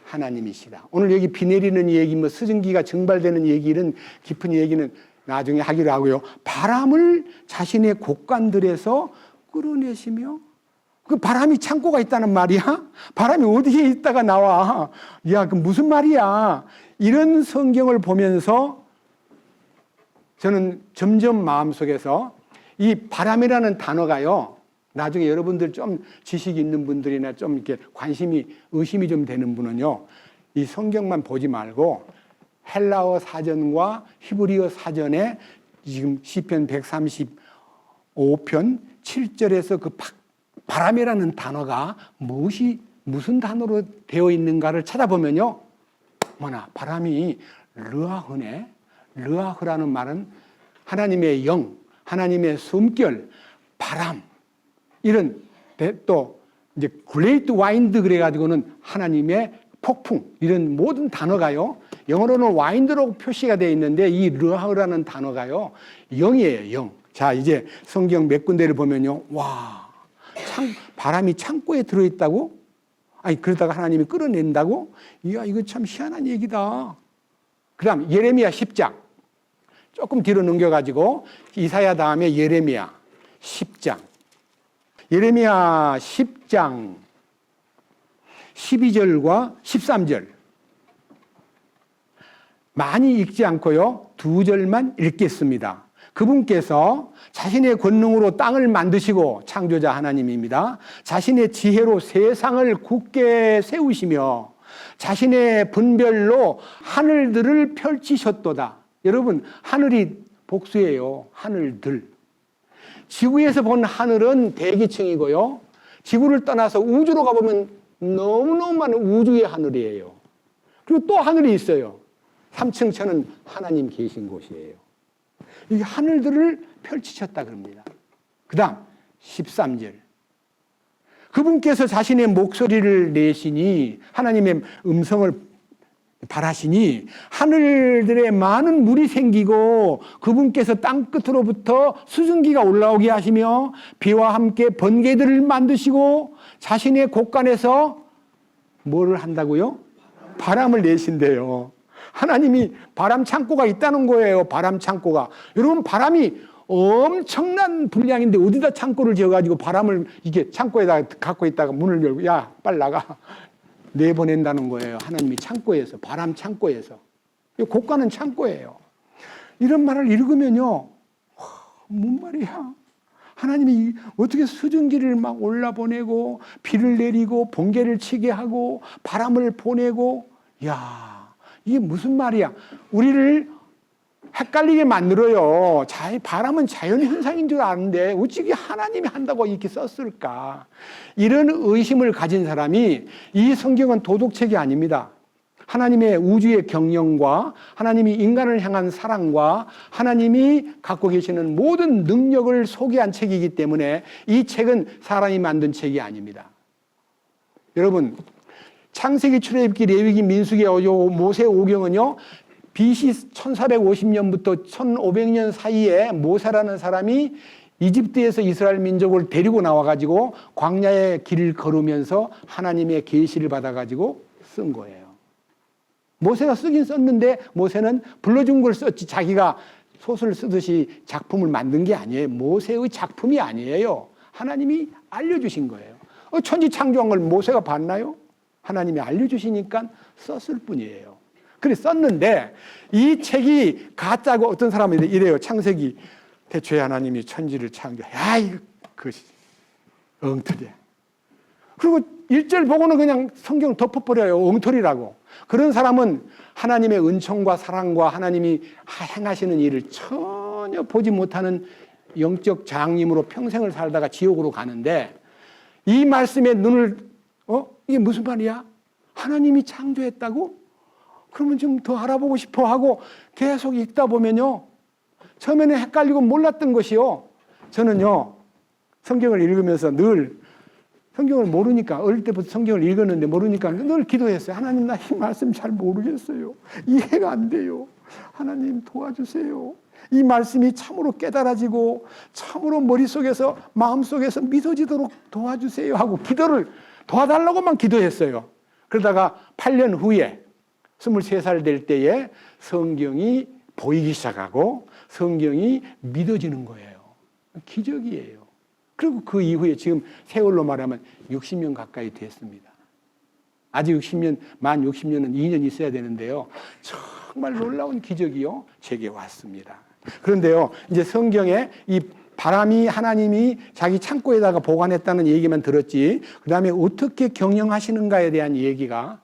하나님이시다. 오늘 여기 비 내리는 얘기, 뭐 수증기가 증발되는 얘기는 깊은 얘기는 나중에 하기로 하고요. 바람을 자신의 곳간들에서 끌어내시며, 그 바람이 창고가 있다는 말이야? 바람이 어디에 있다가 나와? 야, 그 무슨 말이야? 이런 성경을 보면서 저는 점점 마음속에서 이 바람이라는 단어가요, 나중에 여러분들 좀 지식이 있는 분들이나 좀 이렇게 관심이, 의심이 좀 되는 분은요, 이 성경만 보지 말고 헬라어 사전과 히브리어 사전에 지금 시편 135편 7절에서 그 바람이라는 단어가 무슨 단어로 되어 있는가를 찾아보면요, 바람이 르아흐네. 르아흐라는 말은 하나님의 영, 하나님의 숨결, 바람, 이런, 또 이제 그레이트 와인드 그래가지고는 하나님의 폭풍, 이런 모든 단어가요, 영어로는 와인드로 표시가 되어 있는데 이 르아흐라는 단어가요, 영이에요, 영. 자, 이제 성경 몇 군데를 보면요, 와, 바람이 창고에 들어있다고? 아니, 그러다가 하나님이 끌어낸다고? 이야, 이거 참 희한한 얘기다. 그 다음 예레미야 10장. 조금 뒤로 넘겨가지고 이사야 다음에 예레미야 10장. 예레미야 10장 12절과 13절. 많이 읽지 않고요, 2절만 읽겠습니다. 그분께서 자신의 권능으로 땅을 만드시고, 창조자 하나님입니다. 자신의 지혜로 세상을 굳게 세우시며 자신의 분별로 하늘들을 펼치셨도다. 여러분, 하늘이 복수예요. 하늘들. 지구에서 본 하늘은 대기층이고요, 지구를 떠나서 우주로 가보면 너무너무 많은 우주의 하늘이에요. 그리고 또 하늘이 있어요. 3층 천은 하나님 계신 곳이에요. 이 하늘들을 펼치셨다 그럽니다. 그 다음 13절. 그분께서 자신의 목소리를 내시니, 하나님의 음성을 바라시니 하늘들에 많은 물이 생기고, 그분께서 땅끝으로부터 수증기가 올라오게 하시며 비와 함께 번개들을 만드시고 자신의 곳간에서 뭐를 한다고요? 바람을 내신대요. 하나님이 바람 창고가 있다는 거예요. 바람 창고가. 여러분, 바람이 엄청난 분량인데 어디다 창고를 지어가지고 바람을 이게 창고에다 갖고 있다가 문을 열고 야 빨리 나가 내보낸다는 거예요. 하나님이 창고에서, 바람 창고에서. 곳간은 창고예요. 이런 말을 읽으면요, 뭔 말이야? 하나님이 어떻게 수증기를 막 올라보내고 비를 내리고 번개를 치게 하고 바람을 보내고, 야, 이게 무슨 말이야? 우리를 헷갈리게 만들어요. 바람은 자연 현상인 줄 아는데 어찌 하나님이 한다고 이렇게 썼을까? 이런 의심을 가진 사람이, 이 성경은 도덕책이 아닙니다. 하나님의 우주의 경영과 하나님이 인간을 향한 사랑과 하나님이 갖고 계시는 모든 능력을 소개한 책이기 때문에 이 책은 사람이 만든 책이 아닙니다. 여러분, 창세기, 출애굽기, 레위기, 민수기, 모세 오경은요, BC 1450년부터 1500년 사이에 모세라는 사람이 이집트에서 이스라엘 민족을 데리고 나와가지고 광야의 길을 걸으면서 하나님의 계시를 받아가지고 쓴 거예요. 모세가 쓰긴 썼는데 모세는 불러준 걸 썼지 자기가 소설 쓰듯이 작품을 만든 게 아니에요. 모세의 작품이 아니에요. 하나님이 알려주신 거예요. 천지 창조한 걸 모세가 봤나요? 하나님이 알려주시니까 썼을 뿐이에요. 그래 썼는데 이 책이 가짜고, 어떤 사람은 이래요. 창세기 대초에 하나님이 천지를 창조. 야, 이거 그것이 엉터리야. 그리고 1절 보고는 그냥 성경 덮어버려요. 엉터리라고. 그런 사람은 하나님의 은총과 사랑과 하나님이 행하시는 일을 전혀 보지 못하는 영적 장님으로 평생을 살다가 지옥으로 가는데, 이 말씀에 눈을 이게 무슨 말이야? 하나님이 창조했다고? 그러면 좀 더 알아보고 싶어 하고 계속 읽다 보면요, 처음에는 헷갈리고 몰랐던 것이요, 저는요 성경을 읽으면서 늘 성경을 모르니까, 어릴 때부터 성경을 읽었는데 모르니까 늘 기도했어요. 하나님, 나 이 말씀 잘 모르겠어요. 이해가 안 돼요. 하나님 도와주세요. 이 말씀이 참으로 깨달아지고 참으로 머릿속에서 마음속에서 믿어지도록 도와주세요 하고 기도를 도와달라고만 기도했어요. 그러다가 8년 후에 23살 될 때에 성경이 보이기 시작하고 성경이 믿어지는 거예요. 기적이에요. 그리고 그 이후에 지금 세월로 말하면 60년 가까이 됐습니다. 아직 60년, 만 60년은 2년 있어야 되는데요, 정말 놀라운 기적이요, 제게 왔습니다. 그런데요, 이제 성경에 이 바람이 하나님이 자기 창고에다가 보관했다는 얘기만 들었지, 그 다음에 어떻게 경영하시는가에 대한 얘기가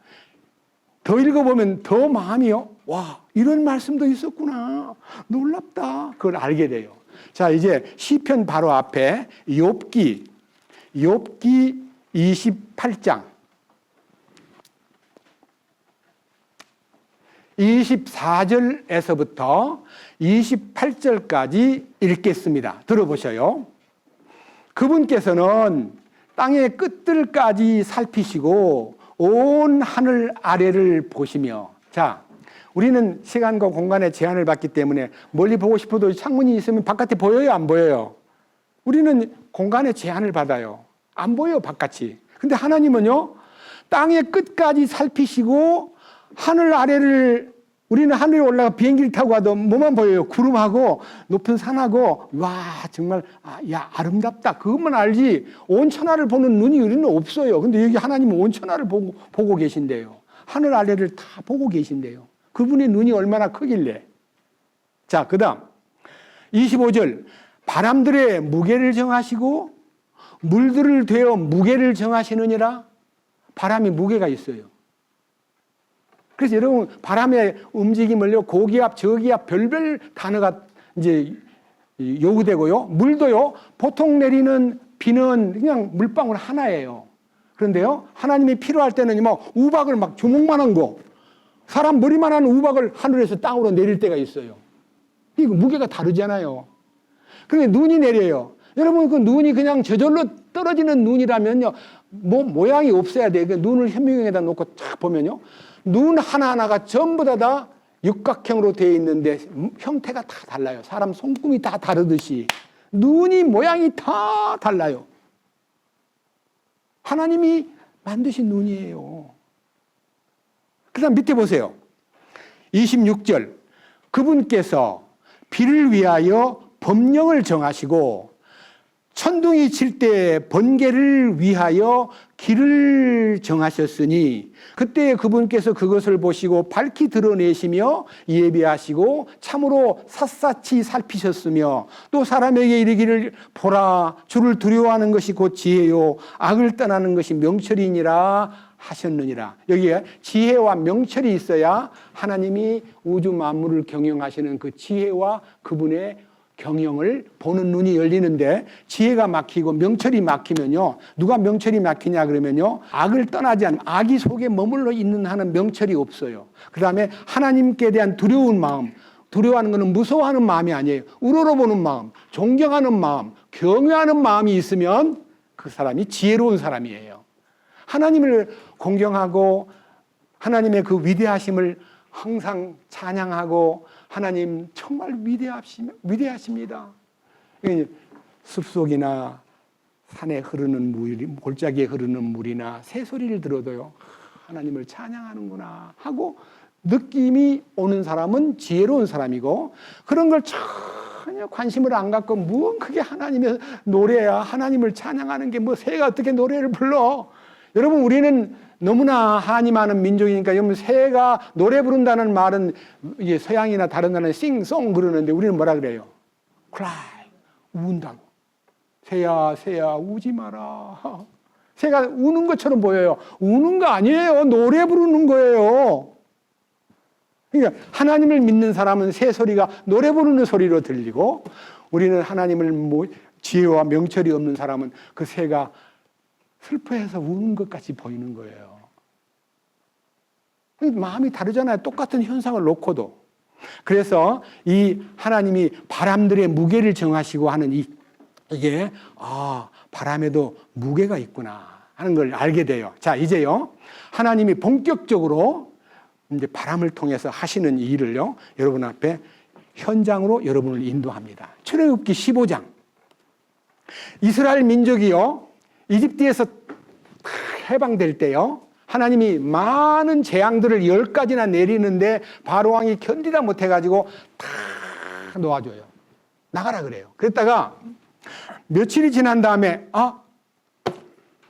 더 읽어보면 더 마음이요, 와, 이런 말씀도 있었구나, 놀랍다, 그걸 알게 돼요. 자, 이제 시편 바로 앞에 욥기 28장 24절에서부터 28절까지 읽겠습니다. 들어보셔요. 그분께서는 땅의 끝들까지 살피시고 온 하늘 아래를 보시며, 자, 우리는 시간과 공간의 제한을 받기 때문에 멀리 보고 싶어도 창문이 있으면 바깥에 보여요, 안 보여요? 우리는 공간의 제한을 받아요. 안 보여요, 바깥이. 근데 하나님은요, 땅의 끝까지 살피시고 하늘 아래를 우리는 하늘에 올라가 비행기를 타고 가도 뭐만 보여요? 구름하고 높은 산하고 와 정말 야 아름답다 그것만 알지 온 천하를 보는 눈이 우리는 없어요. 근데 여기 하나님은 온 천하를 보고 계신대요. 하늘 아래를 다 보고 계신대요. 그분의 눈이 얼마나 크길래. 자, 그 다음 25절 바람들의 무게를 정하시고 물들을 되어 무게를 정하시느니라. 바람이 무게가 있어요. 그래서 여러분 바람의 움직임을요 고기압, 저기압 별별 단어가 이제 요구되고요. 물도요 보통 내리는 비는 그냥 물방울 하나예요. 그런데요 하나님이 필요할 때는 뭐 우박을 막 주먹만한 거, 사람 머리만한 우박을 하늘에서 땅으로 내릴 때가 있어요. 이거 무게가 다르잖아요. 그런데 눈이 내려요. 여러분 그 눈이 그냥 저절로 떨어지는 눈이라면요 뭐 모양이 없어야 돼. 그 눈을 현미경에다 놓고 딱 보면요 눈 하나하나가 전부 다 육각형으로 되어 있는데 형태가 다 달라요. 사람 손금이 다 다르듯이 눈이 모양이 다 달라요. 하나님이 만드신 눈이에요. 그 다음 밑에 보세요. 26절 그분께서 비를 위하여 법령을 정하시고 천둥이 칠 때 번개를 위하여 길을 정하셨으니 그때 그분께서 그것을 보시고 밝히 드러내시며 예비하시고 참으로 샅샅이 살피셨으며 또 사람에게 이르기를 보라 주를 두려워하는 것이 곧 지혜요 악을 떠나는 것이 명철이니라 하셨느니라. 여기에 지혜와 명철이 있어야 하나님이 우주 만물을 경영하시는 그 지혜와 그분의 경영을 보는 눈이 열리는데 지혜가 막히고 명철이 막히면요 누가 명철이 막히냐 그러면요 악을 떠나지 않으면 악이 속에 머물러 있는 한은 명철이 없어요. 그 다음에 하나님께 대한 두려운 마음, 두려워하는 것은 무서워하는 마음이 아니에요. 우러러보는 마음, 존경하는 마음, 경외하는 마음이 있으면 그 사람이 지혜로운 사람이에요. 하나님을 공경하고 하나님의 그 위대하심을 항상 찬양하고 하나님 정말 위대하십니다. 숲속이나 산에 흐르는 물, 골짜기에 흐르는 물이나 새소리를 들어도요 하나님을 찬양하는구나 하고 느낌이 오는 사람은 지혜로운 사람이고 그런 걸 전혀 관심을 안 갖고 무언 그게 하나님의 노래야 하나님을 찬양하는 게 뭐 새가 어떻게 노래를 불러. 여러분 우리는 너무나 한임하는 민족이니까 여러분 새가 노래 부른다는 말은 이게 서양이나 다른 나라는 싱송 그러는데 우리는 뭐라 그래요? cry 운다고. 새야 새야 우지 마라. 새가 우는 것처럼 보여요. 우는 거 아니에요. 노래 부르는 거예요. 그러니까 하나님을 믿는 사람은 새 소리가 노래 부르는 소리로 들리고 우리는 하나님을 지혜와 명철이 없는 사람은 그 새가 슬퍼해서 우는 것 같이 보이는 거예요. 마음이 다르잖아요. 똑같은 현상을 놓고도. 그래서 이 하나님이 바람들의 무게를 정하시고 하는 이게 바람에도 무게가 있구나 하는 걸 알게 돼요. 자, 이제요. 하나님이 본격적으로 이제 바람을 통해서 하시는 이 일을요. 여러분 앞에 현장으로 여러분을 인도합니다. 출애굽기 15장. 이스라엘 민족이요. 이집트에서 해방될 때요. 하나님이 많은 재앙들을 10가지나 내리는데 바로 왕이 견디다 못해가지고 다 놓아줘요. 나가라 그래요. 그랬다가 며칠이 지난 다음에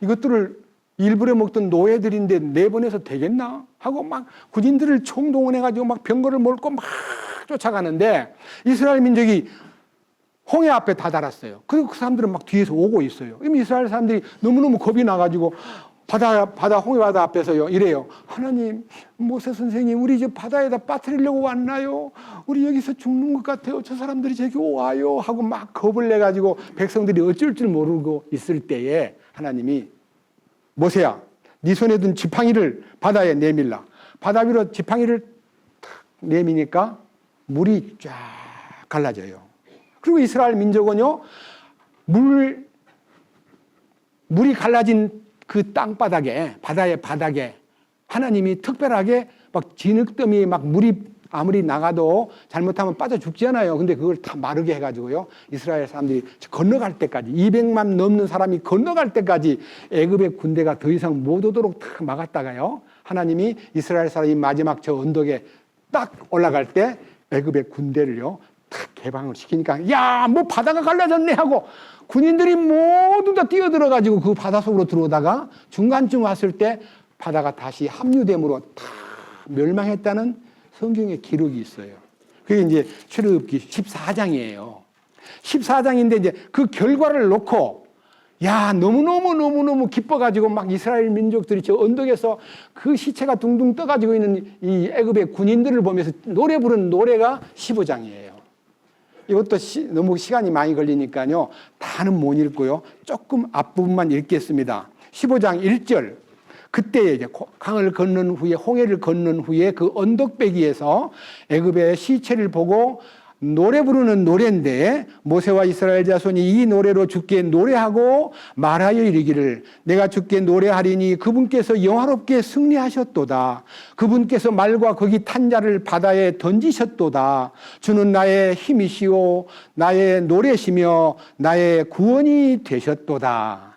이것들을 일부러 먹던 노예들인데 내보내서 되겠나 하고 막 군인들을 총동원해가지고 막 병거를 몰고 막 쫓아가는데 이스라엘 민족이 홍해 앞에 다다랐어요. 그리고 그 사람들은 막 뒤에서 오고 있어요. 이미 이스라엘 사람들이 너무너무 겁이 나가지고 홍해 바다 앞에서요 이래요. 하나님, 모세 선생님, 우리 저 바다에다 빠뜨리려고 왔나요? 우리 여기서 죽는 것 같아요. 저 사람들이 저기 와요 하고 막 겁을 내가지고 백성들이 어쩔 줄 모르고 있을 때에 하나님이 모세야, 네 손에 든 지팡이를 바다에 내밀라. 바다 위로 지팡이를 탁 내미니까 물이 쫙 갈라져요. 그리고 이스라엘 민족은요, 물이 갈라진 그 땅바닥에, 바다의 바닥에 하나님이 특별하게 막 진흙더미에 막 물이 아무리 나가도 잘못하면 빠져 죽잖아요. 근데 그걸 다 마르게 해가지고요, 이스라엘 사람들이 건너갈 때까지 200만 넘는 사람이 건너갈 때까지 애굽의 군대가 더 이상 못 오도록 다 막았다가요, 하나님이 이스라엘 사람이 마지막 저 언덕에 딱 올라갈 때 애굽의 군대를요 탁 개방을 시키니까 야, 뭐 바다가 갈라졌네 하고 군인들이 모두 다 뛰어들어가지고 그 바다 속으로 들어오다가 중간쯤 왔을 때 바다가 다시 합류됨으로 다 멸망했다는 성경의 기록이 있어요. 그게 이제 출애굽기 14장이에요. 14장인데 이제 그 결과를 놓고 야, 너무너무 기뻐가지고 막 이스라엘 민족들이 저 언덕에서 그 시체가 둥둥 떠가지고 있는 이 애굽의 군인들을 보면서 노래 부르는 노래가 15장이에요. 이것도 너무 시간이 많이 걸리니까요. 다는 못 읽고요. 조금 앞부분만 읽겠습니다. 15장 1절. 그때 이제 강을 건넌 후에 홍해를 건넌 후에 그 언덕배기에서 애굽의 시체를 보고 노래 부르는 노래인데 모세와 이스라엘 자손이 이 노래로 주께 노래하고 말하여 이르기를 내가 주께 노래하리니 그분께서 영화롭게 승리하셨도다. 그분께서 말과 거기 탄 자를 바다에 던지셨도다. 주는 나의 힘이시오 나의 노래시며 나의 구원이 되셨도다.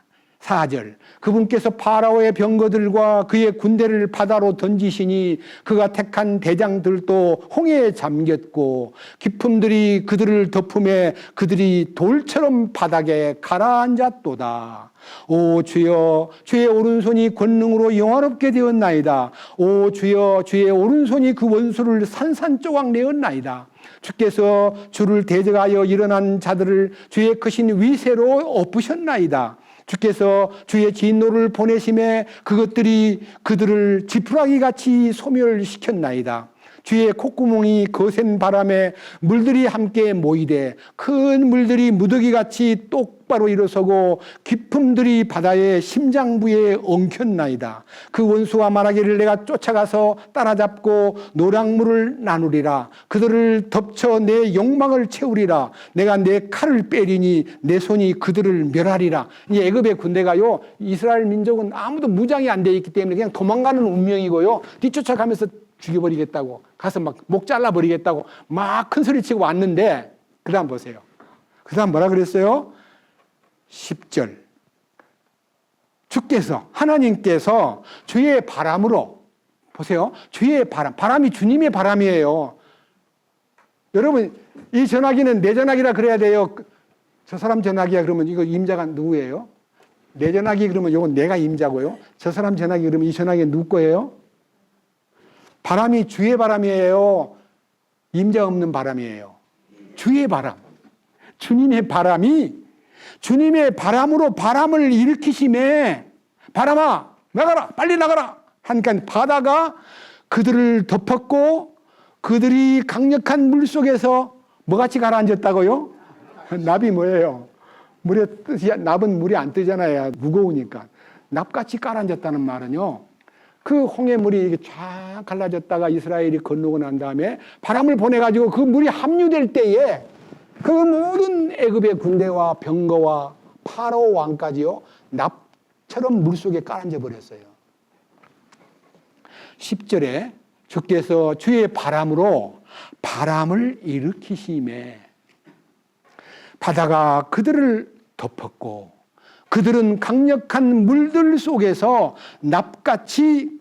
4절. 그분께서 파라오의 병거들과 그의 군대를 바다로 던지시니 그가 택한 대장들도 홍해에 잠겼고 기품들이 그들을 덮음에 그들이 돌처럼 바닥에 가라앉았도다. 오 주여 주의 오른손이 권능으로 영화롭게 되었나이다. 오 주여 주의 오른손이 그 원수를 산산조각 내었나이다. 주께서 주를 대적하여 일어난 자들을 주의 크신 위세로 엎으셨나이다. 주께서 주의 진노를 보내심에 그것들이 그들을 지푸라기같이 소멸시켰나이다. 주의 콧구멍이 거센 바람에 물들이 함께 모이되 큰 물들이 무더기같이 똑바로 일어서고 깊음들이 바다의 심장부에 엉켰나이다. 그 원수와 말하기를 내가 쫓아가서 따라잡고 노량물을 나누리라. 그들을 덮쳐 내 욕망을 채우리라. 내가 내 칼을 빼리니 내 손이 그들을 멸하리라. 이 애굽의 군대가요 이스라엘 민족은 아무도 무장이 안 돼 있기 때문에 그냥 도망가는 운명이고요 뒤쫓아가면서 죽여버리겠다고 가서 막 목 잘라버리겠다고 막 큰 소리 치고 왔는데 그 다음 보세요. 그 다음 뭐라 그랬어요? 10절. 주께서 하나님께서 주의 바람으로 보세요. 주의 바람. 바람이 주님의 바람이에요. 여러분 이 전화기는 내 전화기라 그래야 돼요. 저 사람 전화기야 그러면 이거 임자가 누구예요? 내 전화기 그러면 이건 내가 임자고요. 저 사람 전화기 그러면 이 전화기는 누구 거예요? 바람이 주의 바람이에요. 임자 없는 바람이에요. 주의 바람. 주님의 바람이 주님의 바람으로 바람을 일으키심에 바람아 나가라 빨리 나가라 하니까 바다가 그들을 덮었고 그들이 강력한 물 속에서 뭐같이 가라앉았다고요? 납이 뭐예요? 물에 뜨지, 납은 물이 안 뜨잖아요. 무거우니까. 납같이 가라앉았다는 말은요. 그 홍해물이 이렇게 쫙 갈라졌다가 이스라엘이 건너고 난 다음에 바람을 보내가지고 그 물이 합류될 때에 그 모든 애굽의 군대와 병거와 파라오 왕까지요 납처럼 물속에 가라앉아 버렸어요. 10절에 주께서 주의 바람으로 바람을 일으키심에 바다가 그들을 덮었고 그들은 강력한 물들 속에서 납같이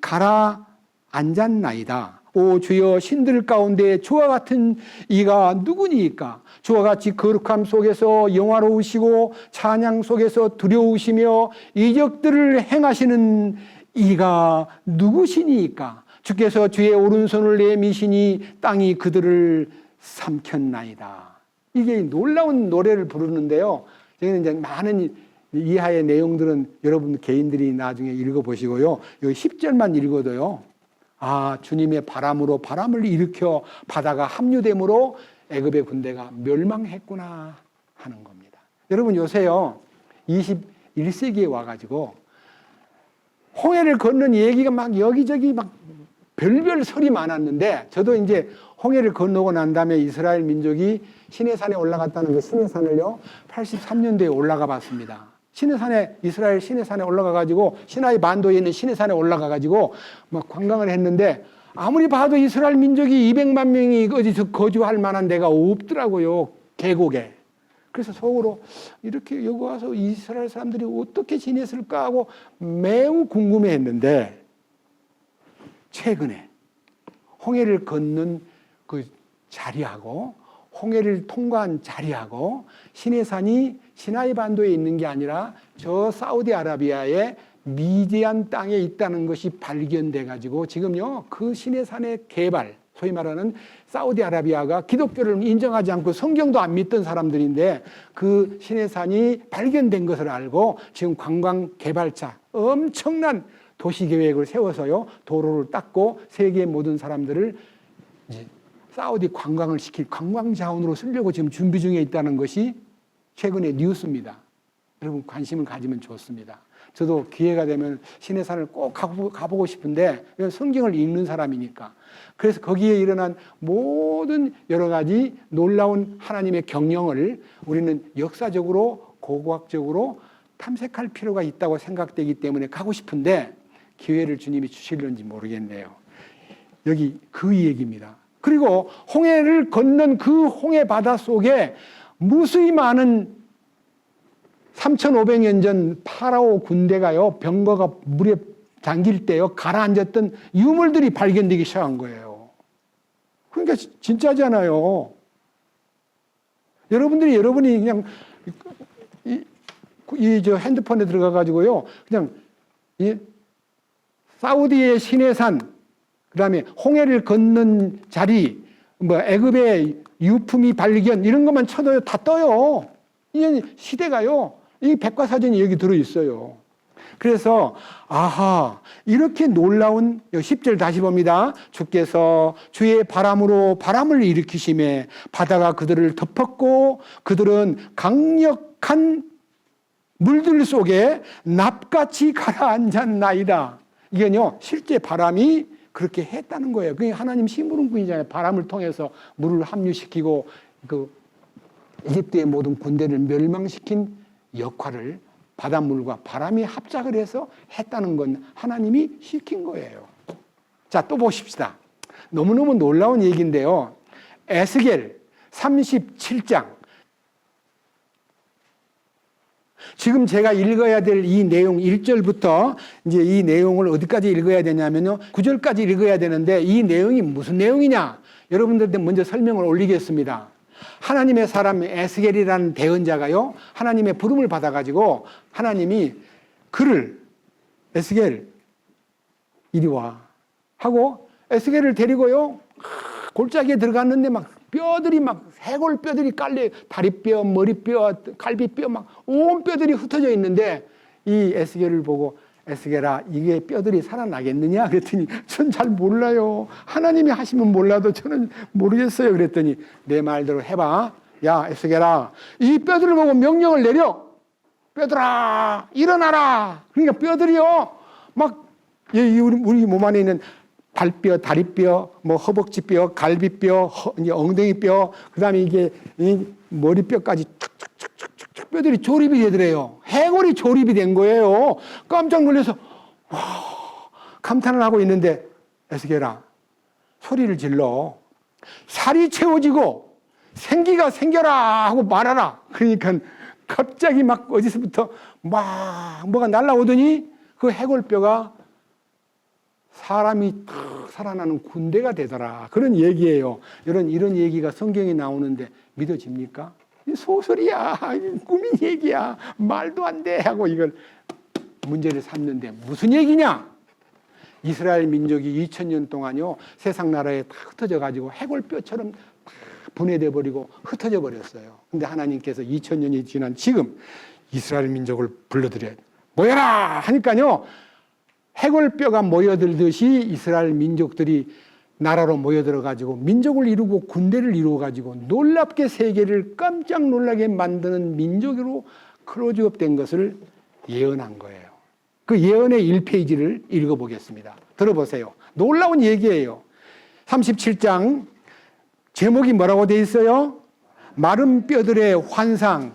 가라앉았나이다. 오 주여 신들 가운데 주와 같은 이가 누구니까? 주와 같이 거룩함 속에서 영화로우시고 찬양 속에서 두려우시며 이적들을 행하시는 이가 누구시니까? 주께서 주의 오른손을 내미시니 땅이 그들을 삼켰나이다. 이게 놀라운 노래를 부르는데요. 저희는 이제 많은 이하의 내용들은 여러분 개인들이 나중에 읽어보시고요. 여기 10절만 읽어도요. 아, 주님의 바람으로 바람을 일으켜 바다가 합류됨으로 애굽의 군대가 멸망했구나 하는 겁니다. 여러분 요새요. 21세기에 와가지고 홍해를 건넌 얘기가 막 여기저기 막 별별 설이 많았는데 저도 이제 홍해를 건너고 난 다음에 이스라엘 민족이 시내산에 올라갔다는 그 시내산을요 83년도에 올라가 봤습니다. 시내산에 이스라엘 시내산에 올라가가지고 시나이 반도에 있는 시내산에 올라가가지고 막 관광을 했는데 아무리 봐도 이스라엘 민족이 200만 명이 어디서 거주할 만한 데가 없더라고요. 계곡에. 그래서 속으로 이렇게 여기 와서 이스라엘 사람들이 어떻게 지냈을까 하고 매우 궁금해했는데 최근에 홍해를 건넌 그 자리하고 홍해를 통과한 자리하고 시내산이 시나이 반도에 있는 게 아니라 저 사우디아라비아의 미디안 땅에 있다는 것이 발견돼 가지고 지금요 그 시내산의 개발, 소위 말하는 사우디아라비아가 기독교를 인정하지 않고 성경도 안 믿던 사람들인데 그 시내산이 발견된 것을 알고 지금 관광 개발차 엄청난 도시 계획을 세워서요 도로를 닦고 세계 모든 사람들을 이제 사우디 관광을 시킬 관광 자원으로 쓰려고 지금 준비 중에 있다는 것이 최근의 뉴스입니다. 여러분 관심을 가지면 좋습니다. 저도 기회가 되면 시내산을 꼭 가보고 싶은데 성경을 읽는 사람이니까. 그래서 거기에 일어난 모든 여러 가지 놀라운 하나님의 경영을 우리는 역사적으로 고고학적으로 탐색할 필요가 있다고 생각되기 때문에 가고 싶은데 기회를 주님이 주실런지 모르겠네요. 여기 그 얘기입니다. 그리고 홍해를 건넌 그 홍해 바다 속에 무수히 많은 3,500년 전 파라오 군대가요 병거가 물에 잠길 때요 가라앉았던 유물들이 발견되기 시작한 거예요. 그러니까 진짜잖아요. 여러분이 그냥 저 핸드폰에 들어가 가지고요 그냥 사우디의 시내산, 그다음에 홍해를 건넌 자리, 뭐 애굽의 유품이 발견 이런 것만 쳐도요 다 떠요. 이 시대가요. 이 백과사전이 여기 들어 있어요. 그래서 아하 이렇게 놀라운 10절 다시 봅니다. 주께서 주의 바람으로 바람을 일으키심에 바다가 그들을 덮었고 그들은 강력한 물들 속에 납같이 가라앉았나이다. 이건요 실제 바람이 그렇게 했다는 거예요. 그게 하나님 심부름꾼이잖아요. 바람을 통해서 물을 합류시키고 그 이집트의 모든 군대를 멸망시킨 역할을 바닷물과 바람이 합작을 해서 했다는 건 하나님이 시킨 거예요. 자, 또 보십시다. 너무너무 놀라운 얘기인데요. 에스겔 37장. 지금 제가 읽어야 될 이 내용 1절부터 이제 이 내용을 어디까지 읽어야 되냐면요. 9절까지 읽어야 되는데 이 내용이 무슨 내용이냐? 여러분들한테 먼저 설명을 올리겠습니다. 하나님의 사람 에스겔이라는 대언자가요. 하나님의 부름을 받아가지고 하나님이 그를 에스겔 이리 와 하고 에스겔을 데리고요. 골짜기에 들어갔는데 막 뼈들이 막 해골뼈들이 깔려 다리뼈, 머리뼈, 갈비뼈 막 온 뼈들이 흩어져 있는데 이 에스겔을 보고 에스겔아 이게 뼈들이 살아나겠느냐 그랬더니 전 잘 몰라요. 하나님이 하시면 몰라도 저는 모르겠어요. 그랬더니 내 말대로 해봐. 야 에스겔아 이 뼈들을 보고 명령을 내려. 뼈들아 일어나라. 그러니까 뼈들이요 막 우리 몸 안에 있는 발뼈, 다리뼈, 뭐 허벅지뼈, 갈비뼈, 엉덩이뼈, 그다음에 이게 머리뼈까지 툭툭툭툭 뼈들이 조립이 되더래요. 해골이 조립이 된 거예요. 깜짝 놀라서 와, 감탄을 하고 있는데 에스겔아 소리를 질러. 살이 채워지고 생기가 생겨라 하고 말하라. 그러니까 갑자기 막 어디서부터 막 뭐가 날라오더니 그 해골뼈가 사람이 탁 살아나는 군대가 되더라. 그런 얘기예요. 이런 얘기가 성경에 나오는데 믿어집니까? 소설이야. 꾸민 얘기야. 말도 안 돼. 하고 이걸 문제를 삼는데 무슨 얘기냐? 이스라엘 민족이 2000년 동안요. 세상 나라에 다 흩어져 가지고 해골뼈처럼 다 분해돼 버리고 흩어져 버렸어요. 근데 하나님께서 2000년이 지난 지금 이스라엘 민족을 불러들여야 모여라 하니까요. 해골뼈가 모여들듯이 이스라엘 민족들이 나라로 모여들어가지고 민족을 이루고 군대를 이루어가지고 놀랍게 세계를 깜짝 놀라게 만드는 민족으로 클로즈업 된 것을 예언한 거예요. 그 예언의 1페이지를 읽어보겠습니다. 들어보세요. 놀라운 얘기예요. 37장 제목이 뭐라고 돼 있어요? 마른 뼈들의 환상.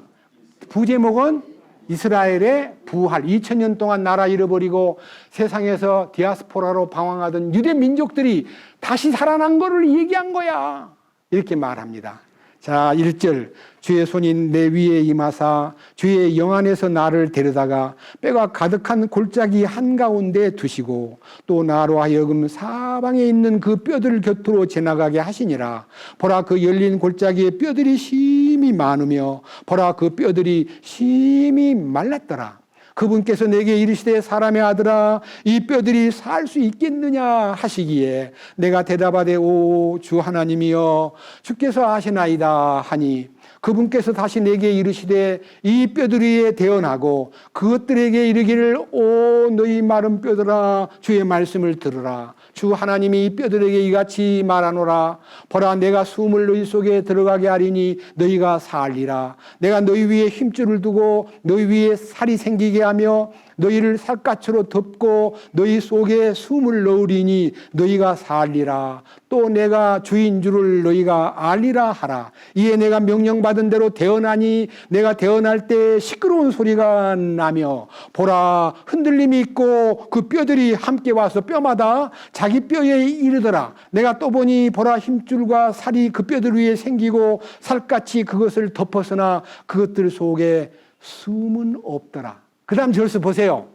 부제목은 이스라엘의 부활. 2000년 동안 나라 잃어버리고 세상에서 디아스포라로 방황하던 유대 민족들이 다시 살아난 거를 얘기한 거야. 이렇게 말합니다. 자, 1절. 주의 손이 내 위에 임하사 주의 영 안에서 나를 데려다가 뼈가 가득한 골짜기 한가운데 두시고 또 나로 하여금 사방에 있는 그 뼈들 곁으로 지나가게 하시니라. 보라, 그 열린 골짜기에 뼈들이 심히 많으며 보라, 그 뼈들이 심히 말랐더라. 그분께서 내게 이르시되 사람의 아들아, 이 뼈들이 살 수 있겠느냐 하시기에 내가 대답하되 오 주 하나님이여, 주께서 아시나이다 하니 그분께서 다시 내게 이르시되 이 뼈들 위에 대언하고 그것들에게 이르기를 오 너희 마른 뼈들아, 주의 말씀을 들으라. 주 하나님이 이 뼈들에게 이같이 말하노라. 보라, 내가 숨을 너희 속에 들어가게 하리니 너희가 살리라. 내가 너희 위에 힘줄을 두고 너희 위에 살이 생기게 하며 너희를 살갗으로 덮고 너희 속에 숨을 넣으리니 너희가 살리라. 또 내가 주인 줄을 너희가 알리라 하라. 이에 내가 명령받은 대로 대언하니 내가 대언할 때 시끄러운 소리가 나며 보라, 흔들림이 있고 그 뼈들이 함께 와서 뼈마다 자기 뼈에 이르더라. 내가 또 보니 보라, 힘줄과 살이 그 뼈들 위에 생기고 살갗이 그것을 덮었으나 그것들 속에 숨은 없더라. 그 다음 절수 보세요.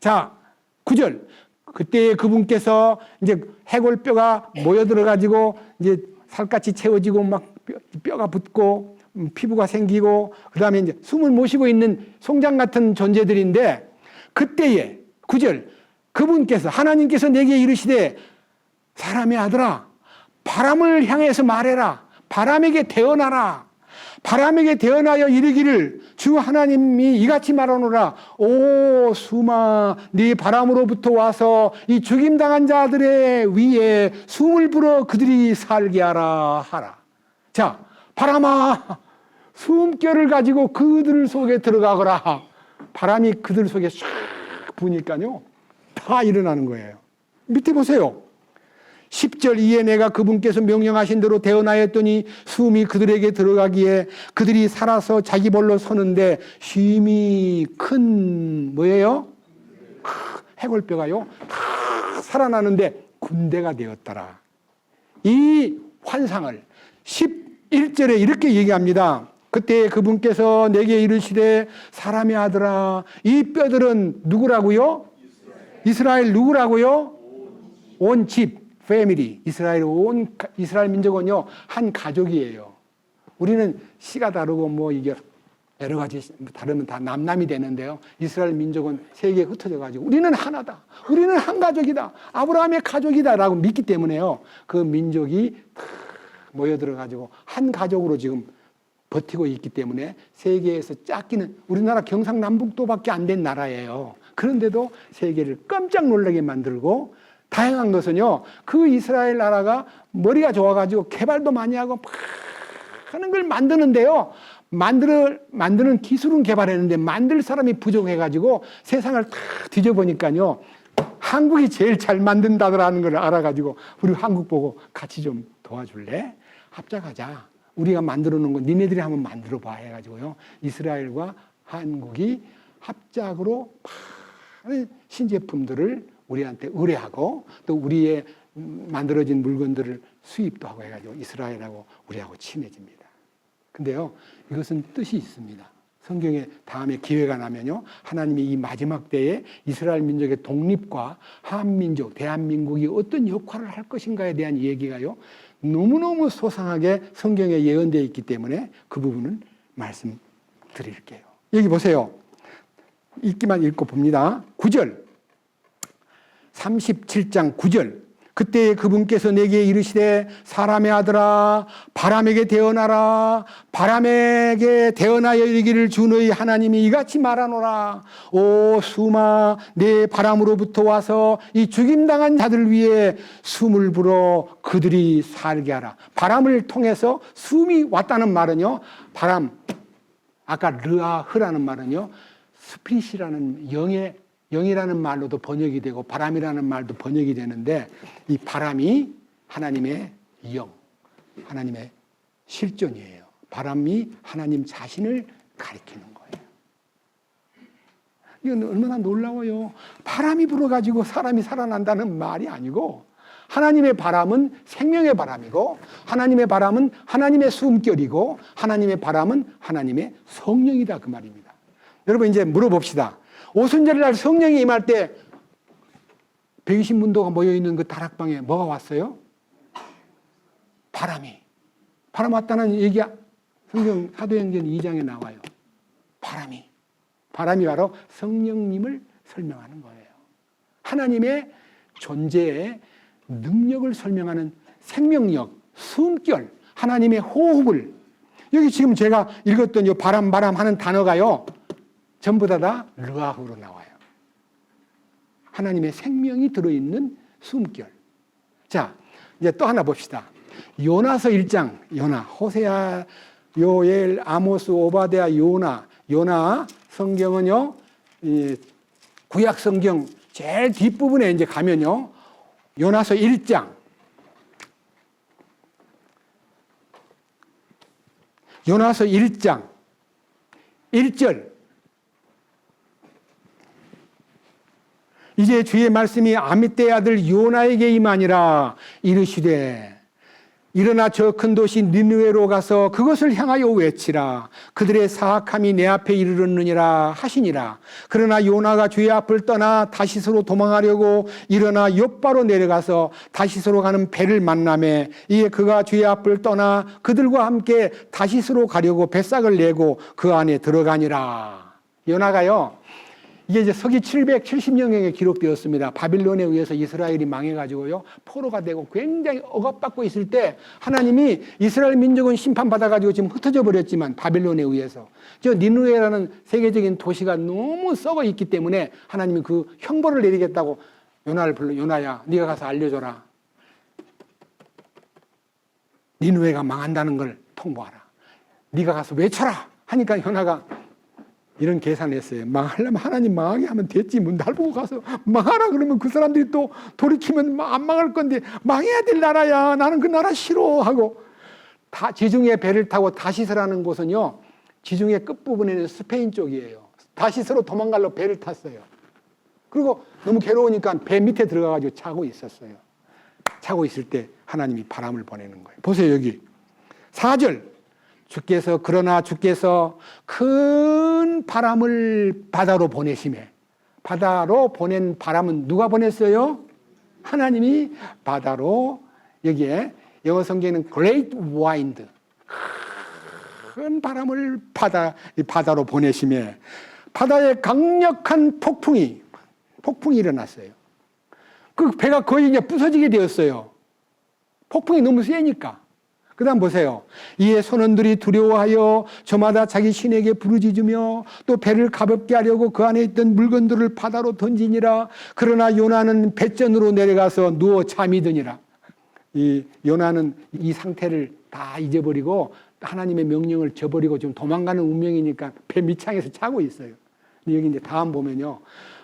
자, 9절. 그때 그분께서 이제 해골뼈가 모여들어가지고 이제 살갗이 채워지고 막 뼈가 붙고 피부가 생기고 그 다음에 이제 숨을 못 쉬고 있는 송장 같은 존재들인데 그때에 9절. 그분께서 하나님께서 내게 이르시되 사람의 아들아, 바람을 향해서 말해라. 바람에게 대언하라. 바람에게 대언하여 이르기를 주 하나님이 이같이 말하노라. 오 수마, 네 바람으로부터 와서 이 죽임당한 자들의 위에 숨을 불어 그들이 살게 하라. 자, 바람아, 숨결을 가지고 그들 속에 들어가거라. 바람이 그들 속에 쫙 부니까요 다 일어나는 거예요. 밑에 보세요. 10절. 이에 내가 그분께서 명령하신 대로 대언하였더니 숨이 그들에게 들어가기에 그들이 살아서 자기 볼로 서는데 힘이 큰 뭐예요? 해골뼈가요 살아나는데 군대가 되었더라. 이 환상을 11절에 이렇게 얘기합니다. 그때 그분께서 내게 이르시되 사람의 아들아, 이 뼈들은 누구라고요? 이스라엘 누구라고요? 온 집, 패밀리. 이스라엘 민족은요 한 가족이에요. 우리는 씨가 다르고 뭐 이게 여러 가지 다르면 다 남남이 되는데요, 이스라엘 민족은 세계에 흩어져 가지고 우리는 하나다, 우리는 한 가족이다, 아브라함의 가족이다라고 믿기 때문에요 그 민족이 모여들어 가지고 한 가족으로 지금 버티고 있기 때문에 세계에서 짝기는, 우리나라 경상남북도밖에 안 된 나라예요. 그런데도 세계를 깜짝 놀라게 만들고, 다양한 것은요 그 이스라엘 나라가 머리가 좋아가지고 개발도 많이 하고 막 하는 걸 만드는데요, 만드는 기술은 개발했는데 만들 사람이 부족해가지고 세상을 다 뒤져보니까요 한국이 제일 잘 만든다더라는 걸 알아가지고 우리 한국 보고 같이 좀 도와줄래? 합작하자. 우리가 만들어 놓은 거 니네들이 한번 만들어 봐 해가지고요 이스라엘과 한국이 합작으로 많은 신제품들을 우리한테 의뢰하고 또 우리의 만들어진 물건들을 수입도 하고 해가지고 이스라엘하고 우리하고 친해집니다. 근데요 이것은 뜻이 있습니다. 성경에 다음에 기회가 나면요 하나님이 이 마지막 때에 이스라엘 민족의 독립과 한민족 대한민국이 어떤 역할을 할 것인가에 대한 얘기가요 너무너무 소상하게 성경에 예언되어 있기 때문에 그 부분은 말씀드릴게요. 여기 보세요. 읽기만 읽고 봅니다. 9절 37장 9절. 그때 그분께서 내게 이르시되 사람의 아들아, 바람에게 대언하라. 바람에게 대언하여 이르기를 주 너희 하나님이 이같이 말하노라. 오 수마, 내 바람으로부터 와서 이 죽임당한 자들 위에 숨을 불어 그들이 살게 하라. 바람을 통해서 숨이 왔다는 말은요, 바람, 아까 르아흐라는 말은요 스피릿이라는 영이라는 말로도 번역이 되고 바람이라는 말도 번역이 되는데, 이 바람이 하나님의 영, 하나님의 실존이에요. 바람이 하나님 자신을 가리키는 거예요. 이건 얼마나 놀라워요. 바람이 불어가지고 사람이 살아난다는 말이 아니고 하나님의 바람은 생명의 바람이고, 하나님의 바람은 하나님의 숨결이고, 하나님의 바람은 하나님의 성령이다, 그 말입니다. 여러분, 이제 물어봅시다. 오순절의 날 성령이 임할 때 120문도가 모여있는 그 다락방에 뭐가 왔어요? 바람이. 바람 왔다는 얘기가 성경 사도행전 2장에 나와요. 바람이. 바람이 바로 성령님을 설명하는 거예요. 하나님의 존재의 능력을 설명하는 생명력, 숨결, 하나님의 호흡을. 여기 지금 제가 읽었던 이 바람 하는 단어가요, 전부 다 르아흐로 나와요. 하나님의 생명이 들어있는 숨결. 자, 이제 또 하나 봅시다. 요나서 1장, 요나, 호세아, 요엘, 아모스, 오바댜, 요나 성경은요, 이 구약 성경 제일 뒷부분에 이제 가면요, 요나서 1장, 요나서 1장 1절. 이제 주의 말씀이 아미떼의 아들 요나에게 임하니라. 이르시되 일어나 저 큰 도시 니느웨로 가서 그것을 향하여 외치라. 그들의 사악함이 내 앞에 이르렀느니라 하시니라. 그러나 요나가 주의 앞을 떠나 다시스로 도망하려고 일어나 욥바로 내려가서 다시스로 가는 배를 만나매, 이에 그가 주의 앞을 떠나 그들과 함께 다시스로 가려고 뱃삭을 내고 그 안에 들어가니라. 요나가요, 이게 이제 서기 770년경에 기록되었습니다. 바빌론에 의해서 이스라엘이 망해가지고요, 포로가 되고 굉장히 억압받고 있을 때 하나님이 이스라엘 민족은 심판받아가지고 지금 흩어져 버렸지만 바빌론에 의해서 저 니느웨라는 세계적인 도시가 너무 썩어 있기 때문에 하나님이 그 형벌을 내리겠다고 요나를 불러. 요나야, 네가 가서 알려줘라. 니느웨가 망한다는 걸 통보하라. 네가 가서 외쳐라 하니까 요나가 이런 계산을 했어요. 망하려면 하나님 망하게 하면 됐지. 뭐 날 보고 가서 망하라 그러면 그 사람들이 또 돌이키면 안 망할 건데, 망해야 될 나라야. 나는 그 나라 싫어 하고, 지중해 배를 타고 다시스라는 곳은요, 지중해 끝부분에는 스페인 쪽이에요. 다시스로 도망가려고 배를 탔어요. 그리고 너무 괴로우니까 배 밑에 들어가가지고 자고 있었어요. 자고 있을 때 하나님이 바람을 보내는 거예요. 보세요, 여기 4절. 그러나 주께서 큰 바람을 바다로 보내시매. 바다로 보낸 바람은 누가 보냈어요? 하나님이 바다로, 여기에 영어 성경에는 great wind, 큰 바람을 바다로 보내시매 바다에 강력한 폭풍이 일어났어요. 그 배가 거의 이제 부서지게 되었어요. 폭풍이 너무 세니까. 그 다음 보세요. 이에 선원들이 두려워하여 저마다 자기 신에게 부르짖으며 또 배를 가볍게 하려고 그 안에 있던 물건들을 바다로 던지니라. 그러나 요나는 뱃전으로 내려가서 누워 잠이 드니라. 이 요나는 이 상태를 다 잊어버리고 하나님의 명령을 저버리고 지금 도망가는 운명이니까 배 밑창에서 자고 있어요. 근데 여기 이제 다음 보면요,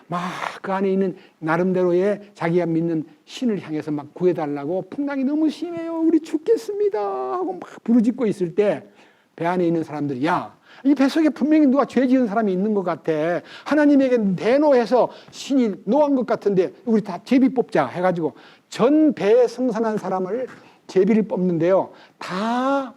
막 그 안에 있는 나름대로의 자기가 믿는 신을 향해서 막 구해달라고, 풍랑이 너무 심해요, 우리 죽겠습니다 하고 막 부르짖고 있을 때 배 안에 있는 사람들이, 야, 이 뱃속에 분명히 누가 죄 지은 사람이 있는 것 같아. 하나님에게 대노해서 신이 노한 것 같은데 우리 다 제비 뽑자 해가지고 전 배에 승선한 사람을 제비를 뽑는데요, 다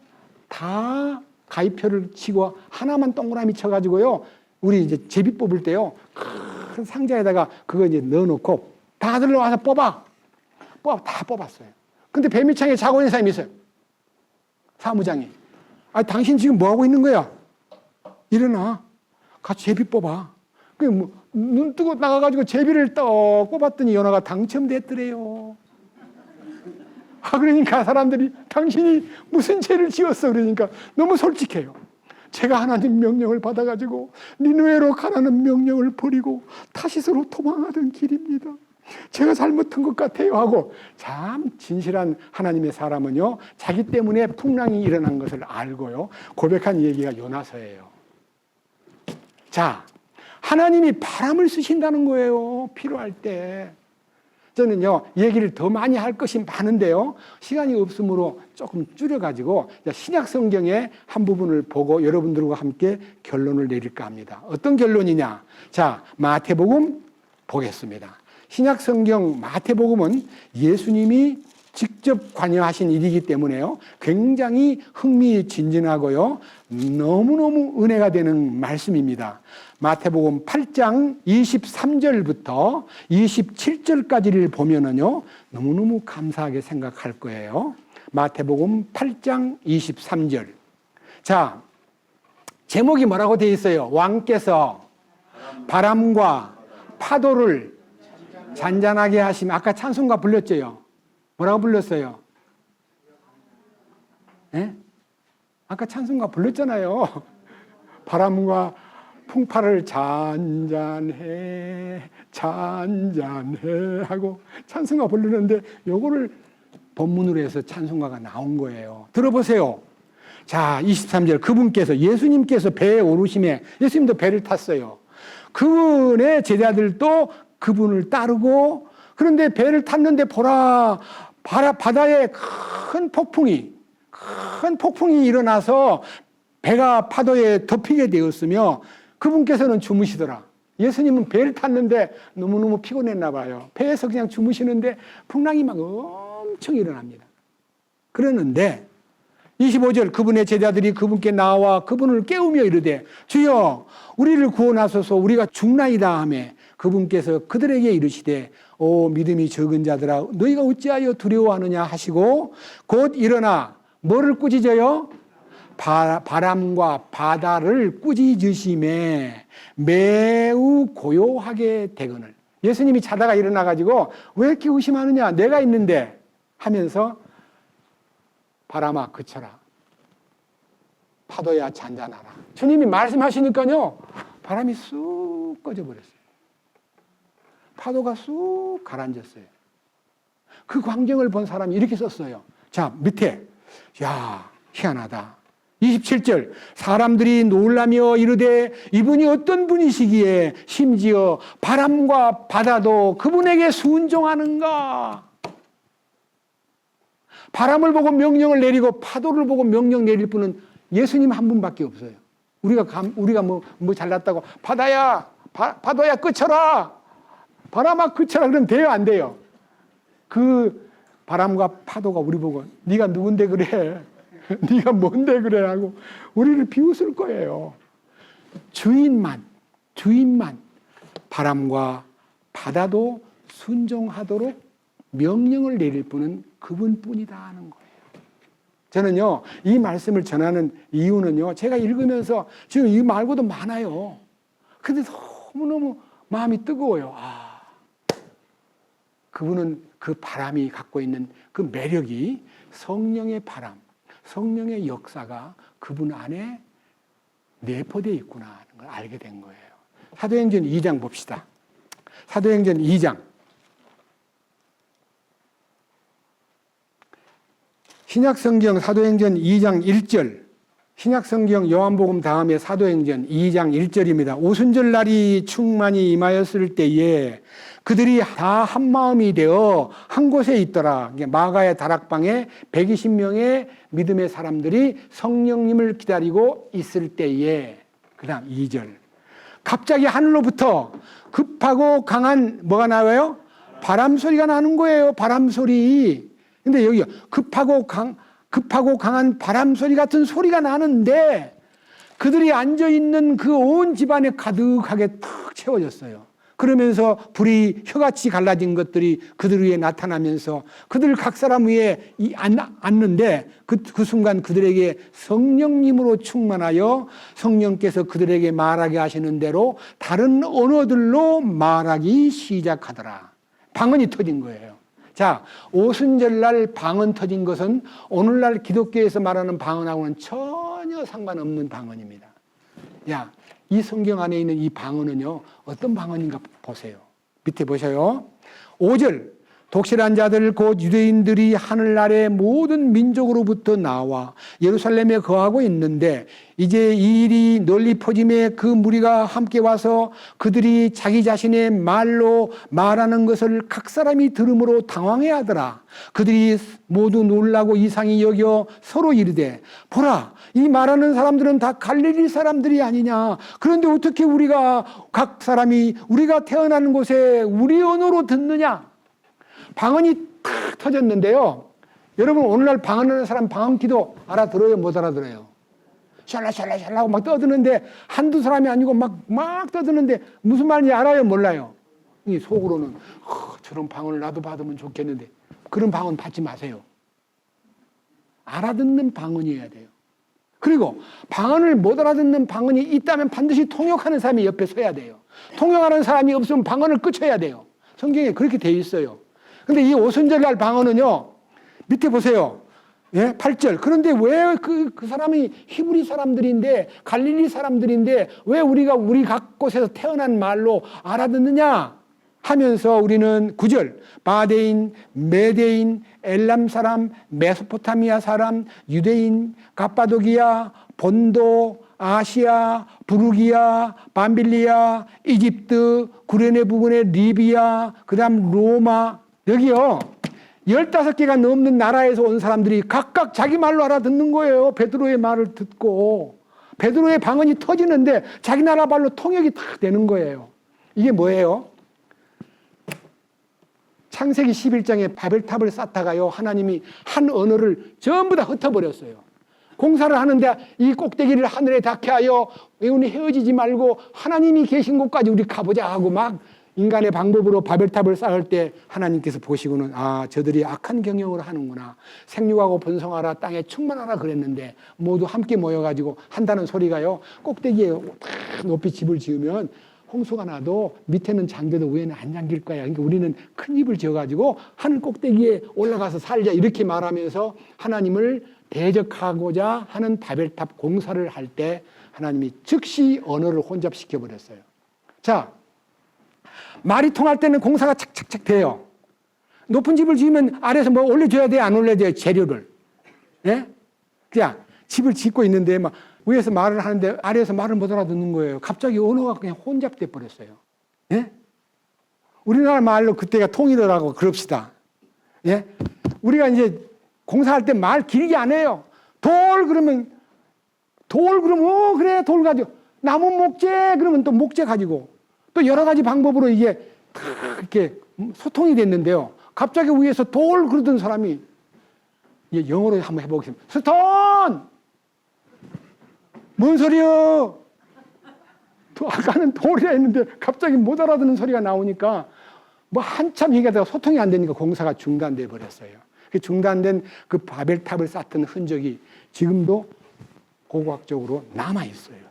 가위표를 치고 하나만 동그라미 쳐가지고요, 우리 이제 제비 뽑을 때요, 큰 상자에다가 그거 이제 넣어놓고 다들 와서 다 뽑았어요. 근데 배 밑창에 자고 있는 사람이 있어요. 사무장이. 당신 지금 뭐 하고 있는 거야? 일어나. 같이 제비 뽑아. 눈 뜨고 나가가지고 제비를 떡 뽑았더니 연하가 당첨됐더래요. 그러니까 사람들이 당신이 무슨 죄를 지었어? 그러니까 너무 솔직해요. 제가 하나님 명령을 받아가지고 니느웨로 가라는 명령을 버리고 타시스로 도망하던 길입니다. 제가 잘못한 것 같아요 하고, 참 진실한 하나님의 사람은요, 자기 때문에 풍랑이 일어난 것을 알고요 고백한 얘기가 요나서예요. 자, 하나님이 바람을 쓰신다는 거예요, 필요할 때. 저는요, 얘기를 더 많이 할 것이 많은데요, 시간이 없으므로 조금 줄여가지고 신약 성경의 한 부분을 보고 여러분들과 함께 결론을 내릴까 합니다. 어떤 결론이냐? 자, 마태복음 보겠습니다. 신약 성경 마태복음은 예수님이 직접 관여하신 일이기 때문에요. 굉장히 흥미진진하고요. 너무너무 은혜가 되는 말씀입니다. 마태복음 8장 23절부터 27절까지를 보면은요. 너무너무 감사하게 생각할 거예요. 마태복음 8장 23절. 자, 제목이 뭐라고 되어 있어요? 왕께서 바람과 파도를 잔잔하게 하시면, 아까 찬송가 불렀죠? 뭐라고 불렀어요? 네? 아까 찬송가 불렀잖아요. 바람과 풍파를 잔잔해 하고 찬송가 부르는데 요거를 본문으로 해서 찬송가가 나온 거예요. 들어보세요. 자, 23절. 그분께서, 예수님께서 배에 오르심에, 예수님도 배를 탔어요. 그분의 제자들도 그분을 따르고, 그런데 배를 탔는데 보라, 바다에 큰 폭풍이 일어나서 배가 파도에 덮이게 되었으며 그분께서는 주무시더라. 예수님은 배를 탔는데 너무너무 피곤했나 봐요. 배에서 그냥 주무시는데 풍랑이 막 엄청 일어납니다. 그러는데 25절, 그분의 제자들이 그분께 나와 그분을 깨우며 이르되 주여 우리를 구원하소서, 우리가 죽나이다 하며 그분께서 그들에게 이르시되 오 믿음이 적은 자들아 너희가 어찌하여 두려워하느냐 하시고 곧 일어나 뭐를 꾸짖어요? 바람과 바다를 꾸짖으심에 매우 고요하게 되거늘. 예수님이 자다가 일어나가지고 왜 이렇게 의심하느냐, 내가 있는데 하면서 바람아 그쳐라, 파도야 잔잔하라. 주님이 말씀하시니까요 바람이 쑥 꺼져버렸어요. 파도가 쑥 가라앉았어요. 그 광경을 본 사람이 이렇게 썼어요. 자, 밑에 야 희한하다. 27절, 사람들이 놀라며 이르되 이분이 어떤 분이시기에 심지어 바람과 바다도 그분에게 순종하는가. 바람을 보고 명령을 내리고 파도를 보고 명령 내릴 분은 예수님 한 분밖에 없어요. 우리가 뭐 잘났다고 바다야 파도야 그쳐라, 바람아 그쳐라 그러면 돼요, 안 돼요? 그 바람과 파도가 우리 보고 네가 누군데 그래, 네가 뭔데 그래 하고 우리를 비웃을 거예요. 주인만 바람과 바다도 순종하도록 명령을 내릴 분은 그분뿐이다 하는 거예요. 저는요 이 말씀을 전하는 이유는요, 제가 읽으면서 지금 이 말고도 많아요. 근데 너무너무 마음이 뜨거워요. 그분은 그 바람이 갖고 있는 그 매력이 성령의 바람, 성령의 역사가 그분 안에 내포되어 있구나 하는 걸 알게 된 거예요. 사도행전 2장 봅시다. 사도행전 2장. 신약성경 사도행전 2장 1절. 신약성경 요한복음 다음에 사도행전 2장 1절입니다. 오순절 날이 충만히 임하였을 때에 그들이 다 한마음이 되어 한 곳에 있더라. 마가의 다락방에 120명의 믿음의 사람들이 성령님을 기다리고 있을 때에, 그 다음 2절. 갑자기 하늘로부터 급하고 강한 뭐가 나와요? 바람 소리가 나는 거예요. 바람 소리. 근데 여기 급하고 강한 바람 소리 같은 소리가 나는데 그들이 앉아있는 그 온 집안에 가득하게 탁 채워졌어요. 그러면서 불이 혀같이 갈라진 것들이 그들 위에 나타나면서 그들 각 사람 위에 앉는데 그 순간 그들에게 성령님으로 충만하여 성령께서 그들에게 말하게 하시는 대로 다른 언어들로 말하기 시작하더라. 방언이 터진 거예요. 자, 오순절날 방언 터진 것은 오늘날 기독교에서 말하는 방언하고는 전혀 상관없는 방언입니다. 야, 이 성경 안에 있는 이 방언은요 어떤 방언인가 보세요. 밑에 보셔요. 5절, 독실한 자들 곧 유대인들이 하늘나라의 모든 민족으로부터 나와 예루살렘에 거하고 있는데 이제 이 일이 널리 퍼짐에 그 무리가 함께 와서 그들이 자기 자신의 말로 말하는 것을 각 사람이 들음으로 당황해하더라. 그들이 모두 놀라고 이상히 여겨 서로 이르되 보라, 이 말하는 사람들은 다 갈릴리 사람들이 아니냐. 그런데 어떻게 우리가 각 사람이 우리가 태어나는 곳에 우리 언어로 듣느냐. 방언이 탁 터졌는데요. 여러분 오늘날 방언하는 사람 방언 기도 알아들어요? 못 알아들어요? 샬라샬라샬라고 막 떠드는데 한두 사람이 아니고 막 떠드는데 무슨 말인지 알아요? 몰라요? 이 속으로는 저런 방언을 나도 받으면 좋겠는데 그런 방언 받지 마세요. 알아듣는 방언이어야 돼요. 그리고 방언을 못 알아듣는 방언이 있다면 반드시 통역하는 사람이 옆에 서야 돼요. 통역하는 사람이 없으면 방언을 끄쳐야 돼요. 성경에 그렇게 되어 있어요. 근데 이 오순절날 방언은요, 밑에 보세요. 예? 8절. 그런데 왜 그 사람이 히브리 사람들인데, 갈릴리 사람들인데, 왜 우리가 우리 각 곳에서 태어난 말로 알아듣느냐? 하면서 우리는 9절. 바데인, 메데인, 엘람 사람, 메소포타미아 사람, 유대인, 갑바도기아, 본도, 아시아, 부르기아, 밤빌리아, 이집트, 구레네 부근의 리비아, 그 다음 로마, 여기요 15개가 넘는 나라에서 온 사람들이 각각 자기 말로 알아듣는 거예요. 베드로의 말을 듣고 베드로의 방언이 터지는데 자기 나라 말로 통역이 딱 되는 거예요. 이게 뭐예요? 창세기 11장에 바벨탑을 쌓다가요 하나님이 한 언어를 전부 다 흩어버렸어요. 공사를 하는데 이 꼭대기를 하늘에 닿게 하여 우리 헤어지지 말고 하나님이 계신 곳까지 우리 가보자 하고 막 인간의 방법으로 바벨탑을 쌓을 때 하나님께서 보시고는 아 저들이 악한 경영을 하는구나. 생육하고 번성하라 땅에 충만하라 그랬는데 모두 함께 모여가지고 한다는 소리가요. 꼭대기에 높이 집을 지으면 홍수가 나도 밑에는 잠겨도 위에는 안 잠길 거야. 그러니까 우리는 큰 집을 지어가지고 하늘 꼭대기에 올라가서 살자 이렇게 말하면서 하나님을 대적하고자 하는 바벨탑 공사를 할 때 하나님이 즉시 언어를 혼잡시켜 버렸어요. 자, 말이 통할 때는 공사가 착착착 돼요. 높은 집을 지으면 아래에서 뭐 올려줘야 돼, 안 올려줘야 돼, 재료를. 예? 그냥 집을 짓고 있는데 막 위에서 말을 하는데 아래에서 말을 못 알아듣는 거예요. 갑자기 언어가 그냥 혼잡돼 버렸어요. 예? 우리나라 말로 그때가 통일을 하고 그럽시다. 예? 우리가 이제 공사할 때 말 길게 안 해요. 돌 그러면 그래 돌 가지고 나무 목재 그러면 또 목재 가지고 또 여러 가지 방법으로 이게 이렇게 소통이 됐는데요. 갑자기 위에서 돌 그러던 사람이 영어로 한번 해보겠습니다. 스톤! 뭔 소리요? 아까는 돌이라 했는데 갑자기 못 알아듣는 소리가 나오니까 뭐 한참 얘기하다가 소통이 안 되니까 공사가 중단돼 버렸어요. 그 중단된 그 바벨탑을 쌓던 흔적이 지금도 고고학적으로 남아 있어요.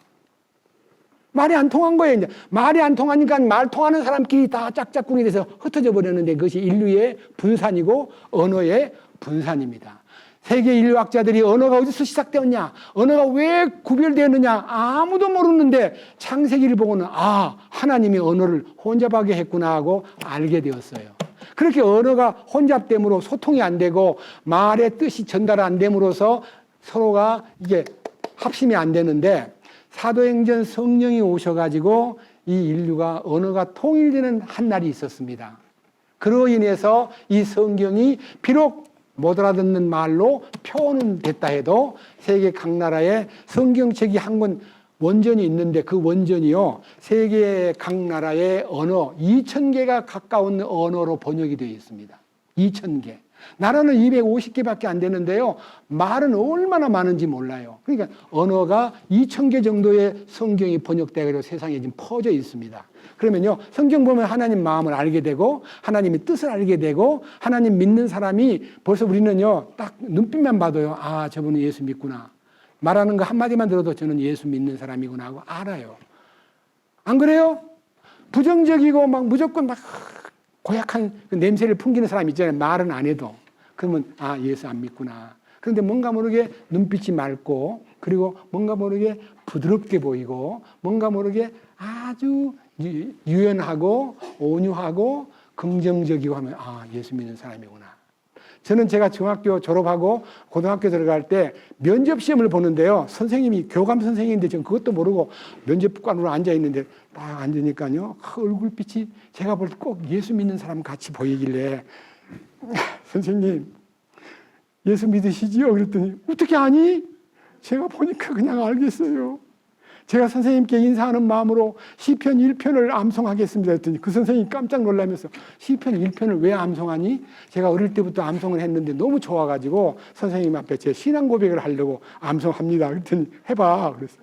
말이 안 통한 거예요. 이제 말이 안 통하니까 말 통하는 사람끼리 다 짝짝꿍이 돼서 흩어져 버렸는데 그것이 인류의 분산이고 언어의 분산입니다. 세계 인류학자들이 언어가 어디서 시작되었냐, 언어가 왜 구별되느냐 아무도 모르는데 창세기를 보고는 아 하나님이 언어를 혼잡하게 했구나 하고 알게 되었어요. 그렇게 언어가 혼잡됨으로 소통이 안 되고 말의 뜻이 전달 안 됨으로써 서로가 이게 합심이 안 되는데 사도행전 성령이 오셔가지고 이 인류가 언어가 통일되는 한 날이 있었습니다. 그로 인해서 이 성경이 비록 못 알아듣는 말로 표현은 됐다 해도 세계 각 나라에 성경책이 한 권 원전이 있는데 그 원전이요 세계 각 나라의 언어 2,000개가 가까운 언어로 번역이 되어 있습니다. 2,000개. 나라는 250개밖에 안 되는데요. 말은 얼마나 많은지 몰라요. 그러니까 언어가 2,000개 정도의 성경이 번역되어 세상에 지금 퍼져 있습니다. 그러면요, 성경 보면 하나님 마음을 알게 되고 하나님의 뜻을 알게 되고 하나님 믿는 사람이 벌써 우리는요, 딱 눈빛만 봐도요, 아, 저분은 예수 믿구나. 말하는 거 한마디만 들어도 저는 예수 믿는 사람이구나 하고 알아요. 안 그래요? 부정적이고 막 무조건 막 고약한 그 냄새를 풍기는 사람 있잖아요. 말은 안 해도. 그러면 아 예수 안 믿구나. 그런데 뭔가 모르게 눈빛이 맑고 그리고 뭔가 모르게 부드럽게 보이고 뭔가 모르게 아주 유연하고 온유하고 긍정적이고 하면 예수 믿는 사람이구나. 저는 제가 중학교 졸업하고 고등학교 들어갈 때 면접 시험을 보는데요. 선생님이 교감 선생님인데 저는 그것도 모르고 면접관으로 앉아 있는데 딱 앉으니까요. 얼굴빛이 제가 볼 때 꼭 예수 믿는 사람 같이 보이길래 선생님 예수 믿으시지요? 그랬더니 어떻게 아니? 제가 보니까 그냥 알겠어요. 제가 선생님께 인사하는 마음으로 시편 1편을 암송하겠습니다 했더니 그 선생님이 깜짝 놀라면서 시편 1편을 왜 암송하니? 제가 어릴 때부터 암송을 했는데 너무 좋아가지고 선생님 앞에 제 신앙 고백을 하려고 암송합니다. 그랬더니 해봐. 그랬어요.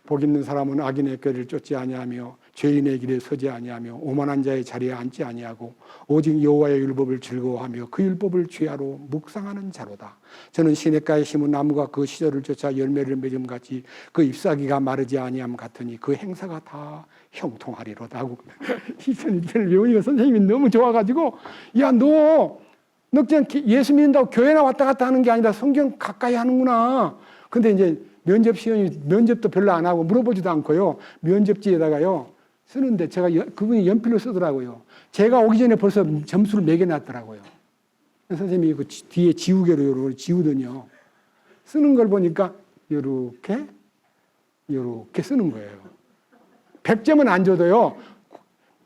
복 있는 사람은 악인의 꾀를 쫓지 아니하며 죄인의 길에 서지 아니하며 오만한 자의 자리에 앉지 아니하고 오직 여호와의 율법을 즐거워하며 그 율법을 주야로 묵상하는 자로다. 저는 시냇가에 심은 나무가 그 시절을 쫓아 열매를 맺음같이 그 잎사귀가 마르지 아니함 같으니 그 행사가 다 형통하리로다 하고 시편 1편을 외우니까 선생님이 너무 좋아가지고 야 너 그냥 예수 믿는다고 교회나 왔다 갔다 하는 게 아니라 성경 가까이 하는구나. 근데 이제 면접도 별로 안 하고 물어보지도 않고요. 면접지에다가요 쓰는데 제가 그분이 연필로 쓰더라고요. 제가 오기 전에 벌써 점수를 매겨놨더라고요. 선생님이 그 뒤에 지우개로 요렇게 지우더니요. 쓰는 걸 보니까 요렇게 쓰는 거예요. 100점은 안 줘도요.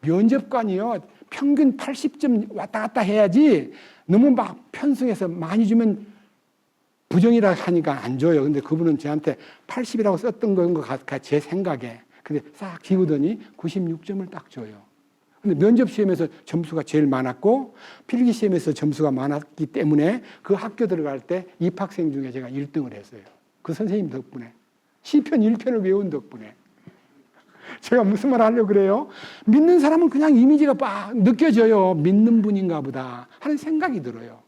면접관이요. 평균 80점 왔다 갔다 해야지 너무 막 편승해서 많이 주면 부정이라 하니까 안 줘요. 근데 그분은 저한테 80이라고 썼던 건 것 같아, 제 생각에. 근데 싹 지우더니 96점을 딱 줘요. 근데 면접 시험에서 점수가 제일 많았고 필기 시험에서 점수가 많았기 때문에 그 학교 들어갈 때 입학생 중에 제가 1등을 했어요. 그 선생님 덕분에. 시편 1편을 외운 덕분에. 제가 무슨 말 하려고 그래요? 믿는 사람은 그냥 이미지가 막 느껴져요. 믿는 분인가 보다 하는 생각이 들어요.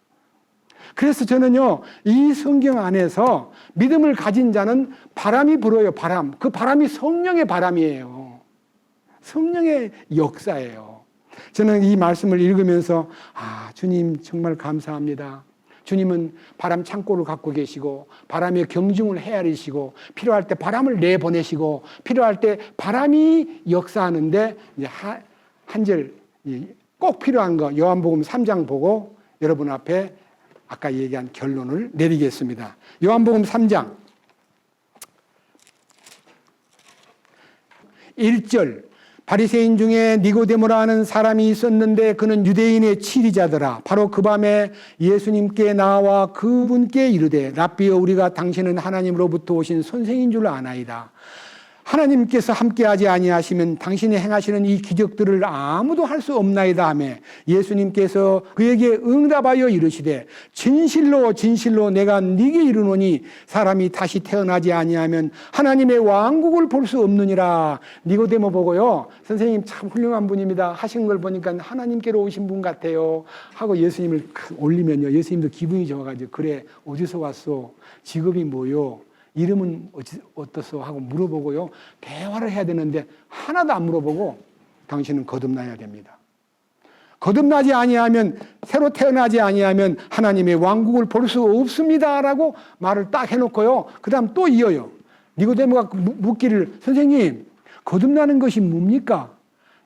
그래서 저는요, 이 성경 안에서 믿음을 가진 자는 바람이 불어요, 바람. 그 바람이 성령의 바람이에요. 성령의 역사예요. 저는 이 말씀을 읽으면서, 주님 정말 감사합니다. 주님은 바람 창고를 갖고 계시고, 바람의 경중을 헤아리시고, 필요할 때 바람을 내보내시고, 필요할 때 바람이 역사하는데, 이제 한 절, 꼭 필요한 거, 요한복음 3장 보고 여러분 앞에 아까 얘기한 결론을 내리겠습니다. 요한복음 3장 1절 바리새인 중에 니고데모라 하는 사람이 있었는데 그는 유대인의 치리자더라. 바로 그 밤에 예수님께 나와 그분께 이르되 랍비여 우리가 당신은 하나님으로부터 오신 선생인 줄 아나이다. 하나님께서 함께하지 아니하시면 당신이 행하시는 이 기적들을 아무도 할 수 없나이다 하며 예수님께서 그에게 응답하여 이르시되 진실로 진실로 내가 네게 이르노니 사람이 다시 태어나지 아니하면 하나님의 왕국을 볼 수 없느니라. 니고데모 보고요. 선생님 참 훌륭한 분입니다. 하신 걸 보니까 하나님께로 오신 분 같아요. 하고 예수님을 올리면요. 예수님도 기분이 좋아가지고 그래 어디서 왔소? 직업이 뭐요? 이름은 어떻소? 하고 물어보고요. 대화를 해야 되는데 하나도 안 물어보고 당신은 거듭나야 됩니다. 거듭나지 아니하면 새로 태어나지 아니하면 하나님의 왕국을 볼 수 없습니다라고 말을 딱 해놓고요. 그 다음 또 이어요. 니고데모가 묻기를 선생님 거듭나는 것이 뭡니까?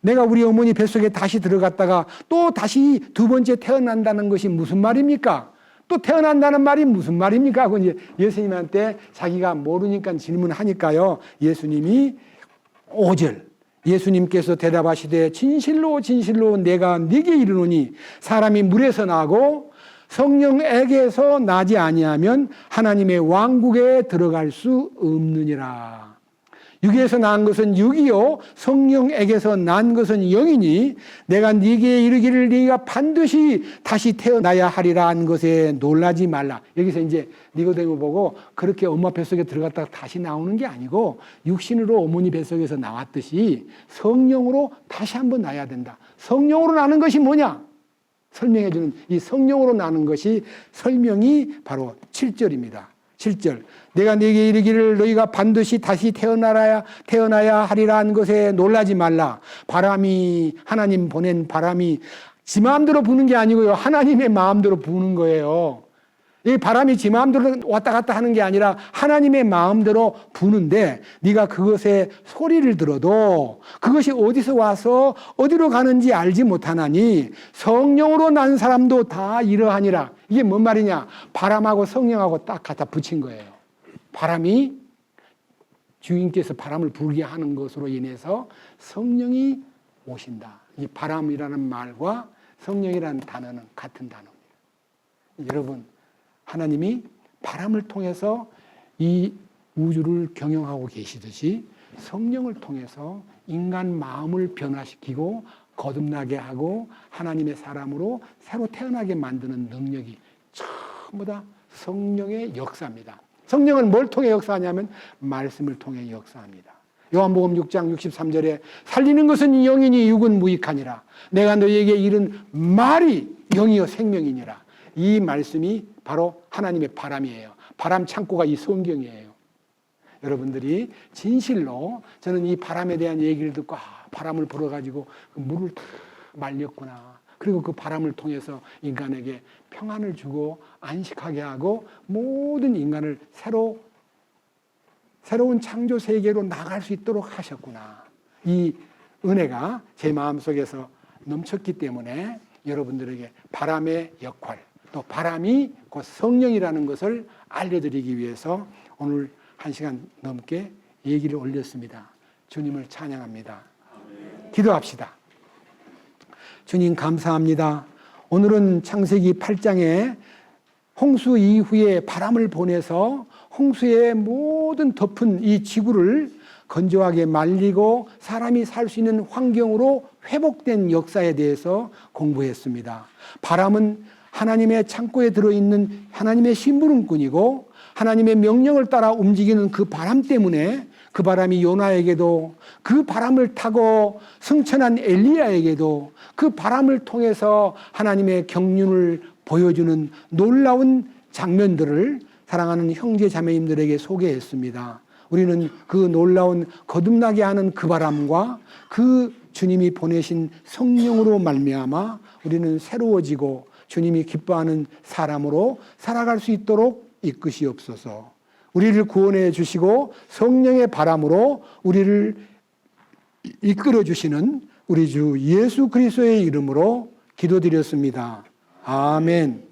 내가 우리 어머니 뱃속에 다시 들어갔다가 또 다시 두 번째 태어난다는 것이 무슨 말입니까? 또 태어난다는 말이 무슨 말입니까? 하고 이제 예수님한테 자기가 모르니까 질문하니까요. 예수님이 5절 예수님께서 대답하시되 진실로 진실로 내가 네게 이르노니 사람이 물에서 나고 성령에게서 나지 아니하면 하나님의 왕국에 들어갈 수 없느니라. 육에서 난 것은 육이요 성령에게서 난 것은 영이니 내가 네게 이르기를 네가 반드시 다시 태어나야 하리라 한 것에 놀라지 말라. 여기서 이제 니고데모 보고 그렇게 엄마 뱃속에 들어갔다가 다시 나오는 게 아니고 육신으로 어머니 뱃속에서 나왔듯이 성령으로 다시 한번 나야 된다. 성령으로 나는 것이 뭐냐? 설명해 주는 이 성령으로 나는 것이 설명이 바로 7절입니다. 7절 내가 네게 이르기를 너희가 반드시 다시 태어나야 하리라 한 것에 놀라지 말라. 바람이 하나님 보낸 바람이 지 마음대로 부는 게 아니고요. 하나님의 마음대로 부는 거예요. 이 바람이 지 마음대로 왔다 갔다 하는 게 아니라 하나님의 마음대로 부는데 네가 그것에 소리를 들어도 그것이 어디서 와서 어디로 가는지 알지 못하나니 성령으로 난 사람도 다 이러하니라. 이게 뭔 말이냐? 바람하고 성령하고 딱 갖다 붙인 거예요. 바람이 주인께서 바람을 불게 하는 것으로 인해서 성령이 오신다. 이 바람이라는 말과 성령이라는 단어는 같은 단어입니다. 여러분, 하나님이 바람을 통해서 이 우주를 경영하고 계시듯이 성령을 통해서 인간 마음을 변화시키고 거듭나게 하고 하나님의 사람으로 새로 태어나게 만드는 능력이 전부 다 성령의 역사입니다. 성령은 뭘 통해 역사하냐면 말씀을 통해 역사합니다. 요한복음 6장 63절에 살리는 것은 영이니 육은 무익하니라. 내가 너희에게 이른 말이 영이요 생명이니라. 이 말씀이 바로 하나님의 바람이에요. 바람 창고가 이 성경이에요. 여러분들이 진실로 저는 이 바람에 대한 얘기를 듣고 바람을 불어가지고 그 물을 다 말렸구나. 그리고 그 바람을 통해서 인간에게 평안을 주고 안식하게 하고 모든 인간을 새로운 창조 세계로 나갈 수 있도록 하셨구나. 이 은혜가 제 마음속에서 넘쳤기 때문에 여러분들에게 바람의 역할, 또 바람이 곧 성령이라는 것을 알려드리기 위해서 오늘 1시간 넘게 얘기를 올렸습니다. 주님을 찬양합니다. 기도합시다. 주님 감사합니다. 오늘은 창세기 8장에 홍수 이후에 바람을 보내서 홍수의 모든 덮은 이 지구를 건조하게 말리고 사람이 살 수 있는 환경으로 회복된 역사에 대해서 공부했습니다. 바람은 하나님의 창고에 들어있는 하나님의 심부름꾼이고 하나님의 명령을 따라 움직이는 그 바람 때문에 그 바람이 요나에게도 그 바람을 타고 승천한 엘리야에게도 그 바람을 통해서 하나님의 경륜을 보여주는 놀라운 장면들을 사랑하는 형제 자매님들에게 소개했습니다. 우리는 그 놀라운 거듭나게 하는 그 바람과 그 주님이 보내신 성령으로 말미암아 우리는 새로워지고 주님이 기뻐하는 사람으로 살아갈 수 있도록 이끄시옵소서. 우리를 구원해 주시고 성령의 바람으로 우리를 이끌어 주시는 우리 주 예수 그리스도의 이름으로 기도드렸습니다. 아멘.